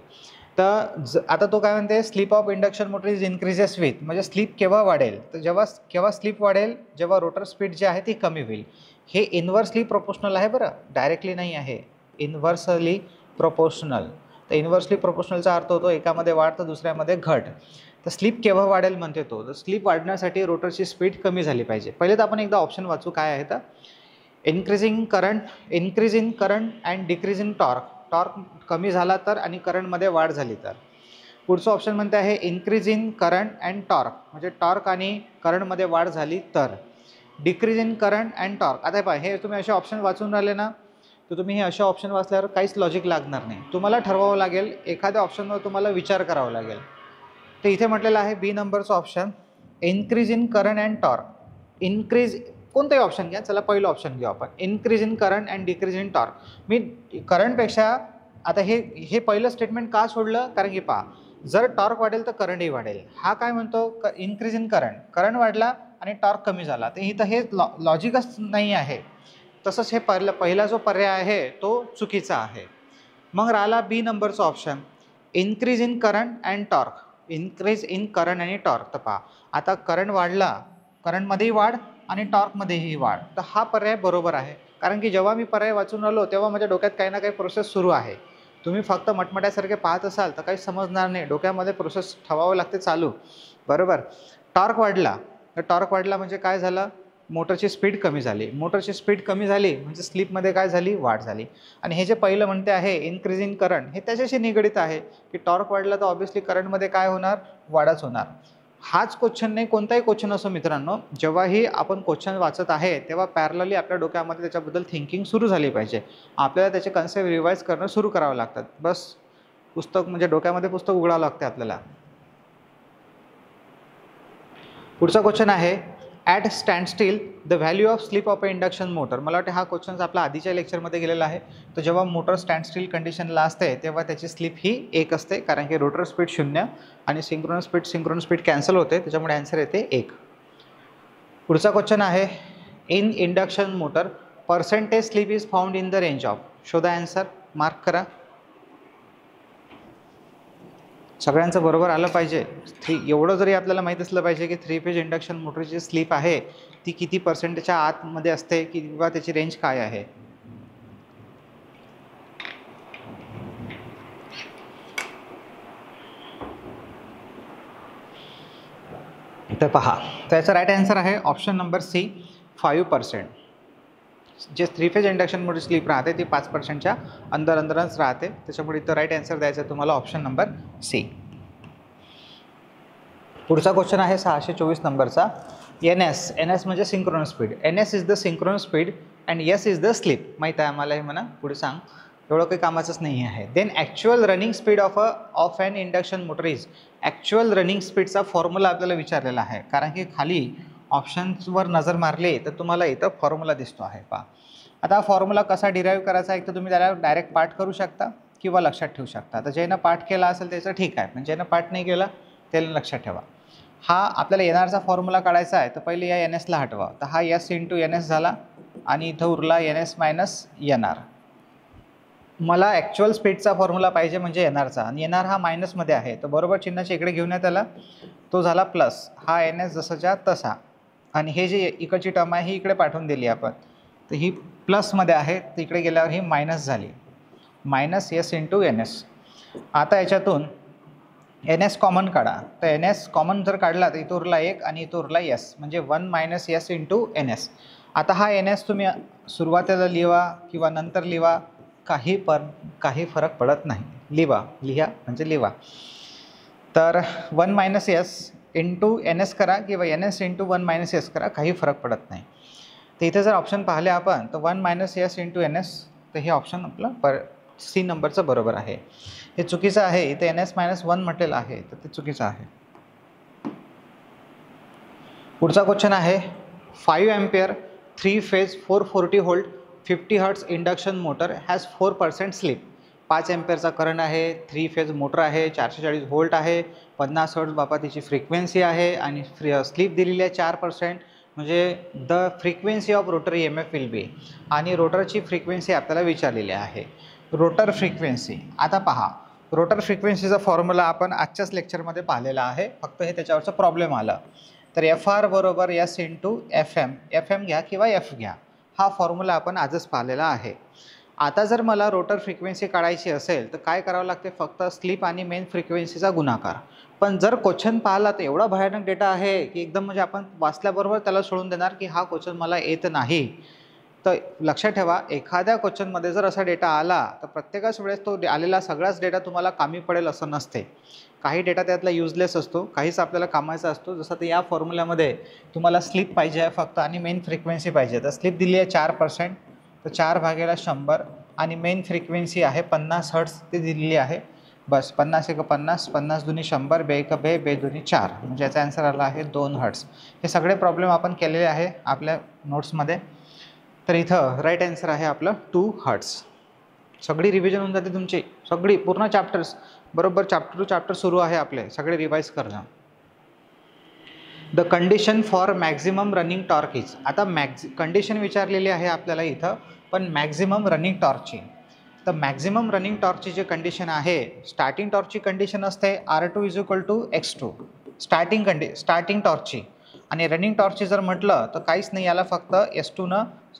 तर आता तो काय म्हणते, sleep of induction motor is increases with, म्हणजे स्लीप केव्हा वाढेल, तर केव्हा स्लीप वाढेल, जेव्हा रोटर स्पीड जी आहे ती कमी होईल. हे इन्व्हर्सली प्रोपोर्शनल आहे बरं, डायरेक्टली नाही आहे, इन्व्हर्सली प्रोपोर्शनल. तर इन्व्हर्सली प्रोपोर्शनलचा अर्थ होतो एकामध्ये वाढ तर दुसऱ्यामध्ये घट. तर स्लीप केव्हा वाढेल म्हणते तो, तर स्लीप वाढण्यासाठी रोटरची स्पीड कमी झाली पाहिजे. पहिले तर आपण एकदा ऑप्शन वाचू काय आहे तर, increase in current and decrease in torque. Torque कमी झाला तर आणि करंटमध्ये वाढ झाली तर. पुढचं ऑप्शन म्हणते आहे increase in current and torque, म्हणजे टॉर्क आणि करंटमध्ये वाढ झाली तर. Decrease in current and torque. आता पहा, हे तुम्ही असे ऑप्शन वाचून राहिले ना, तर तुम्ही हे असे ऑप्शन वाचल्यावर काहीच लॉजिक लागणार नाही. तुम्हाला ठरवावं लागेल, एखाद्या ऑप्शनवर तुम्हाला विचार करावा लागेल. तर इथे म्हटलेलं आहे बी नंबरचं option, increase in current and torque. Increase कोणताही ऑप्शन घ्या, चला पहिलं ऑप्शन घेऊ आपण, increase in current and decrease in torque. मी करंटपेक्षा आता हे पहिलं स्टेटमेंट का सोडलं, कारण की पहा, जर टॉर्क वाढेल तर करंटही वाढेल. हा काय म्हणतो, इन्क्रीज इन करंट वाढला आणि टॉर्क कमी झाला, तर इथं हे लॉजिकच नाही आहे. तसंच हे पहिला जो पर्याय आहे तो चुकीचा आहे. मग राहिला बी नंबरचं option, increase in current and torque. Increase in current आणि टॉर्क. तर पहा, आता करंट वाढला, करंटमध्येही वाढ आणि टॉर्कमध्येही वाढ, तर हा पर्याय बरोबर आहे. कारण की जेव्हा मी पर्याय वाचून आलो तेव्हा माझ्या डोक्यात काही ना काही प्रोसेस सुरू आहे. तुम्ही फक्त मटमट्यासारखे पाहत असाल तर काही समजणार नाही, डोक्यामध्ये प्रोसेस ठेवावं लागते चालू, बरोबर. टॉर्क वाढला, तर टॉर्क वाढला म्हणजे काय झालं, मोटरची स्पीड कमी झाली. मोटरची स्पीड कमी झाली म्हणजे स्लीपमध्ये काय झाली, वाढ झाली. आणि हे जे पहिलं म्हणते आहे इन्क्रीज इन करंट, हे त्याच्याशी निगडित आहे की टॉर्क वाढला तर ऑब्व्हियसली करंटमध्ये काय होणार, वाढच होणार. हाच क्वेश्चन नाही, कोणताही क्वेश्चन असो मित्रांनो, जेव्हाही आपण क्वेश्चन वाचत आहे तेव्हा पॅरलली आपल्या डोक्यामध्ये त्याच्याबद्दल थिंकिंग सुरू झाली पाहिजे. आपल्याला त्याचे कन्सेप्ट रिवाईज करणं सुरू करावं लागतात. बस पुस्तक म्हणजे डोक्यामध्ये पुस्तक उघडावं लागते आपल्याला. पुढचा क्वेश्चन आहे, at standstill the value of slip of a induction motor. मला वाटते हा क्वेश्चन आपला आधीच्या लेक्चरमध्ये गेलेला आहे. तर जेव्हा मोटर स्टँडस्टील कंडिशनला असते तेव्हा त्याची स्लीप ही 1 असते, कारण की रोटर स्पीड 0 आणि सिंक्रोनस स्पीड कॅन्सल होते, त्याच्यामुळे आन्सर येते 1. पुढचा क्वेश्चन आहे, in induction motor percentage sleep is found in the range of. शोधा आन्सर, मार्क करा. सगळ्यांचं बरोबर आलं पाहिजे. एवढं जरी आपल्याला माहीत असलं पाहिजे की 3 फेज इंडक्शन मोटरची स्लीप आहे ती किती पर्सेंटच्या आतमध्ये असते किंवा त्याची रेंज काय आहे. तर पहा, त्याचा राईट आन्सर आहे ऑप्शन नंबर सी, 5%. जे 3 फेज इंडक्शन मोटर स्लीप राहते ती 5%च्या अंदरच राहते, त्याच्यामुळे इथं राईट आन्सर द्यायचं आहे तुम्हाला ऑप्शन नंबर सी. पुढचा क्वेश्चन आहे 624 नंबरचा, NS म्हणजे synchronous speed. NS is the synchronous speed and S is the sleep. माहीत आहे आम्हाला, हे म्हणा पुढे सांग, एवढं काही कामाचंच नाही आहे. Then actual running speed of an induction motor is. Actual running स्पीडचा फॉर्म्युला आपल्याला विचारलेला आहे, कारण की खाली ऑप्शन्सवर नजर मारली तर तुम्हाला इथं फॉर्म्युला दिसतो आहे. पहा, आता फॉर्म्युला कसा डिराईव्ह करायचा, एक तर तुम्ही त्याला डायरेक्ट पाठ करू शकता किंवा लक्षात ठेवू शकता. तर ज्यानं पाठ केला असेल त्याचं ठीक आहे, पण ज्यानं पाठ नाही केला त्याला लक्षात ठेवा. हा आपल्याला NRचा फॉर्म्युला काढायचा आहे, तर पहिले या NSला हटवा. तर हा S इंटू NS झाला आणि इथं उरला NS मायनस NR. मला ॲक्च्युअल स्पीडचा फॉर्म्युला पाहिजे म्हणजे NRचा, आणि NR हा मायनसमध्ये आहे, तर बरोबर चिन्हाचे इकडे घेऊन या त्याला. तो झाला प्लस, हा NS जसाच्या तसा, आणि हे जे इकडची टर्म आहे ही इकडे पाठवून दिली आपण, तर ही प्लसमध्ये आहे, तर इकडे गेल्यावर ही मायनस झाली, मायनस S इंटू NS. आता याच्यातून NS कॉमन काढा, तर NS कॉमन जर काढला तर इथं उरला 1 आणि इथं उरला S, म्हणजे 1 मायनस S इंटू NS. आता हा NS तुम्ही सुरुवातीला लिहा किंवा नंतर लिहा, काही फरक पडत नाही. लिहा म्हणजे लिहा. तर 1 minus S into N S करा किंवा N S into 1 minus S करा, काही फरक पडत नाही. तर इथे जर ऑप्शन पाहिले आपण तर 1 minus S into N S, तर हे ऑप्शन आपलं सी नंबरचं बरोबर आहे. हे चुकीचं आहे, इथे एन एस मायनस 1 म्हटलेलं आहे, तर ते चुकीचं आहे. पुढचा क्वेश्चन आहे 5 ampere 3 phase 440 volt 50 hertz induction motor has 4% slip. 5 एम्पियरचा करंट आहे, 3 फेज मोटर आहे, 440 व्होल्ट आहे, 50 हर्ट्स बाबा तिची फ्रिक्वेन्सी आहे आणि स्लिप दिलेली आहे 4%. म्हणजे the frequency of rotor EMF will be, आणि रोटरची फ्रिक्वेन्सी आपल्याला विचारलेली आहे. रोटर फ्रिक्वेन्सी, आता पहा रोटर फ्रिक्वेन्सीचा फॉर्म्युला आपण आजच्याच लेक्चरमध्ये पाहिलेला आहे, फक्त हे त्याच्यावरचा प्रॉब्लेम आला. तर FR बरोबर S इंटू FM घ्या किंवा F घ्या, हा फॉर्म्युला आपण आजच पाहिलेला आहे. आता जर मला रोटर फ्रिक्वेन्सी काढायची असेल तर काय करावं लागते, फक्त स्लिप आणि मेन फ्रिक्वेन्सीचा गुणाकार. पण जर क्वेश्चन पाहिला तर एवढा भयानक डेटा आहे की एकदम म्हणजे आपण वाचल्याबरोबर त्याला सोडून देणार की हा क्वेश्चन मला येत नाही. तर लक्षात ठेवा, एखाद्या क्वेश्चनमध्ये जर असा डेटा आला तर प्रत्येकाच वेळेस तो आलेला सगळाच डेटा तुम्हाला कामी पडेल असं नसते. काही डेटा त्यातला युजलेस असतो, काहीच आपल्याला कामाचा असतो. जसं तर या फॉर्म्युल्यामध्ये तुम्हाला स्लिप पाहिजे आहे फक्त आणि मेन फ्रिक्वेन्सी पाहिजे. तर स्लिप दिली आहे 4%, तर 4/100 आणि मेन फ्रिक्वेन्सी आहे 50 हर्ट्स ती दिलेली आहे. बस 50 × 50, 50 × 2 = 100, 2 × 2 = 2 × 4, म्हणजे याचा आन्सर आला आहे 2 हर्ट्स. हे सगळे प्रॉब्लेम आपण केलेले आहे आपल्या नोट्समध्ये. तर इथं राईट आन्सर आहे आपलं 2 हर्ट्स. सगळी रिव्हिजन होऊन जाते तुमची, सगळी पूर्ण चॅप्टर्स बरोबर चॅप्टर टू चॅप्टर सुरू आहे आपले, सगळे रिवाइज करणं. The condition for maximum running torque is. आता कंडिशन विचारलेली आहे आपल्याला इथं, पण मॅक्झिमम रनिंग टॉर्कची. तर मॅक्झिमम रनिंग टॉर्कची जे कंडिशन आहे, स्टार्टिंग टॉर्कची कंडिशन असते R2 = X2, स्टार्टिंग टॉर्कची. आणि रनिंग टॉर्कची जर म्हटलं तर काहीच नाही, याला फक्त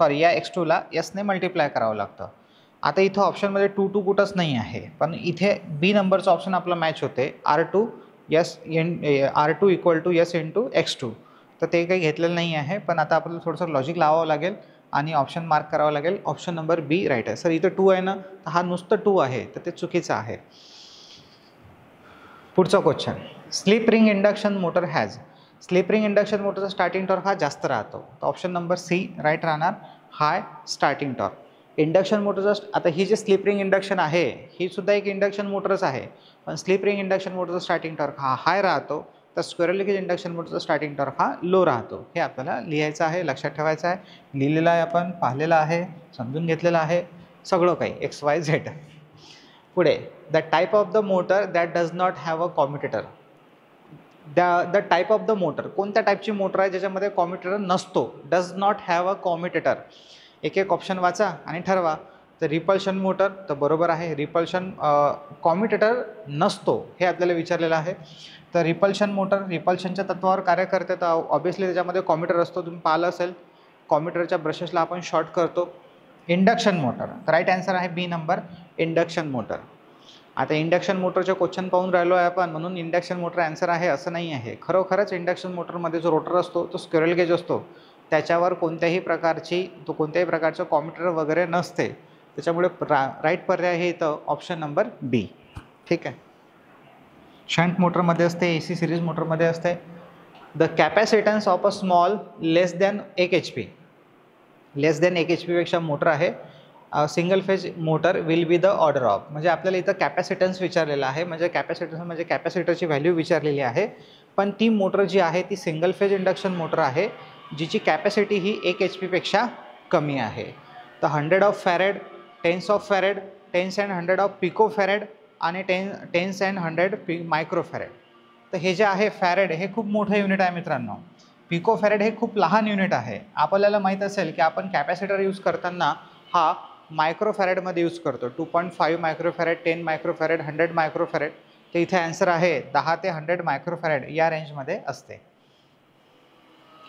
या X2ला Sने मल्टिप्लाय करावं लागतं. आता इथं ऑप्शनमध्ये 2 कुठंच नाही आहे, पण इथे B नंबरचं ऑप्शन आपला मॅच होते, R2 = S इंटू X2. तर ते काही घेतलेलं नाही आहे, पण आता आपल्याला थोडंसं लॉजिक लावावं लागेल आणि ऑप्शन मार्क करावं लागेल. ऑप्शन नंबर B राईट आहे. सर इथं 2 आहे ना, तर हा नुसतं 2 आहे, तर ते चुकीचं आहे. पुढचा question, slip ring induction motor has. Slip ring induction मोटरचा स्टार्टिंग टॉर्क हा जास्त राहतो, तर ऑप्शन नंबर C राईट राहणार, हाय स्टार्टिंग टॉर्क. इंडक्शन मोटरचा, आता ही जे स्लिप रिंग इंडक्शन आहे ही सुद्धा एक इंडक्शन मोटरच आहे, पण स्लिप रिंग इंडक्शन मोटरचा स्टार्टिंग टॉर्क हा हाय राहतो, तर स्क्वेरल केज इंडक्शन मोटरचा स्टार्टिंग टॉर्क हा लो राहतो. हे आपल्याला लिहायचं आहे, लक्षात ठेवायचं आहे. लिहिलेलं आहे, आपण पाहिलेलं आहे, समजून घेतलेलं आहे सगळं काही XYZ. पुढे, the type of the motor that does not have a commutator. The type of the motor, कोणत्या टाईपची मोटर आहे ज्याच्यामध्ये कॉम्युटेटर नसतो, does not have a commutator. एक ऑप्शन वाचा आणि ठरवा. तर रिपल्शन मोटर, तर बरोबर आहे, रिपल्शन कॉम्युटेटर नसतो हे आपल्याला विचारलेलं आहे. तर रिपल्शन मोटर रिपल्शनच्या तत्वावर कार्य करते, तर ऑब्वियसली त्याच्यामध्ये कॉम्युटेटर असतो, तुम्ही पाहिलं असेल. कॉम्युटेटरच्या ब्रशेसला आपण शॉर्ट करतो. इंडक्शन मोटर, तर राईट आन्सर आहे B नंबर, इंडक्शन मोटर. आता इंडक्शन मोटरचे क्वेश्चन पाहून राहिलो आहे आपण, म्हणून इंडक्शन मोटर आन्सर आहे असं नाही आहे. खरोखरच इंडक्शन मोटरमध्ये जो रोटर असतो तो स्क्वेरल गेज असतो, त्याच्यावर कोणत्याही प्रकारचं कॉम्युटेटर वगैरे नसते, त्याच्यामुळे राईट पर्याय हे इथं ऑप्शन नंबर B. ठीक आहे. शंट मोटरमध्ये असते, AC सिरीज मोटरमध्ये असते. The capacitance of a small less than 1 HP, less than 1 HP पेक्षा मोटर आहे, single phase motor will be the order of. म्हणजे आपल्याला इथं कॅपॅसिटन्स विचारलेला आहे, म्हणजे कॅपॅसिटरची व्हॅल्यू विचारलेली आहे. पण ती मोटर जी आहे ती सिंगल फेज इंडक्शन मोटर आहे, जिची कॅपॅसिटी ही 1 HP पेक्षा कमी आहे. तर 100 of farad, 10 of farad, 10 and 100 of picofarad आणि 10 and 100 मायक्रो फॅरेड. तर हे जे आहे फॅरेड हे खूप मोठं युनिट आहे मित्रांनो. पिको फॅरेड हे खूप लहान युनिट आहे. आपल्याला माहीत असेल की आपण कॅपॅसिटर यूज करताना हा मायक्रो फॅरेडमध्ये यूज करतो. 2.5 micro farad, 10 micro farad, 100 micro farad. तर इथे आन्सर आहे 10 ते 100 मायक्रो फॅरेड या रेंजमध्ये असते,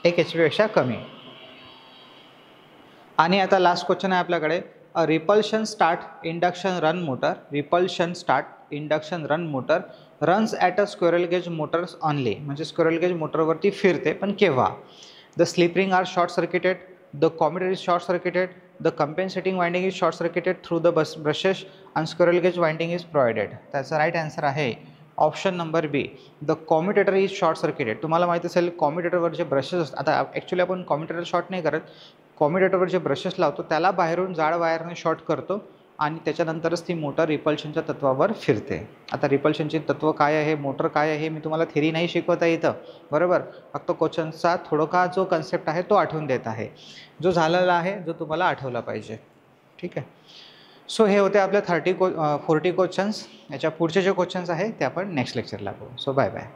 1 HP पेक्षा कमी. आणि आता लास्ट क्वेश्चन आहे आपल्याकडे, a repulsion start induction run motor runs at a squirrel cage motors only. म्हणजे स्क्वेरल गेज मोटरवरती फिरते, पण केव्हा? The slip ring are short circuited, the commutator is short circuited, the compensating winding is short circuited through the brushes and squirrel cage winding is provided. त्याचा right answer आहे option number B, the commutator is short circuited. तुम्हाला माहीत असेल कॉम्युटेटरवर जे brushes असतात, आता actually आपण कॉम्युटेटर short नाही करत, कॉम्युटेटरवर जे ब्रशेस लावतो त्याला बाहेरून जाड वायरने शॉर्ट करतो आणि त्याच्यानंतरच ती मोटर रिपल्शनच्या तत्वावर फिरते. आता रिपल्शनचे तत्व काय आहे, मोटर काय आहे, मी तुम्हाला थेरी नाही शिकवत आहे इथं, बरोबर. फक्त क्वेश्चनचा थोडका जो कन्सेप्ट आहे तो आठवून देत आहे, जो झालेला आहे, जो तुम्हाला आठवला पाहिजे. ठीक आहे. सो हे होते आपले 40 क्वेश्चन्स. याच्या पुढचे जे क्वेश्चन्स आहे ते आपण नेक्स्ट लेक्चरला बघू. So bye bye.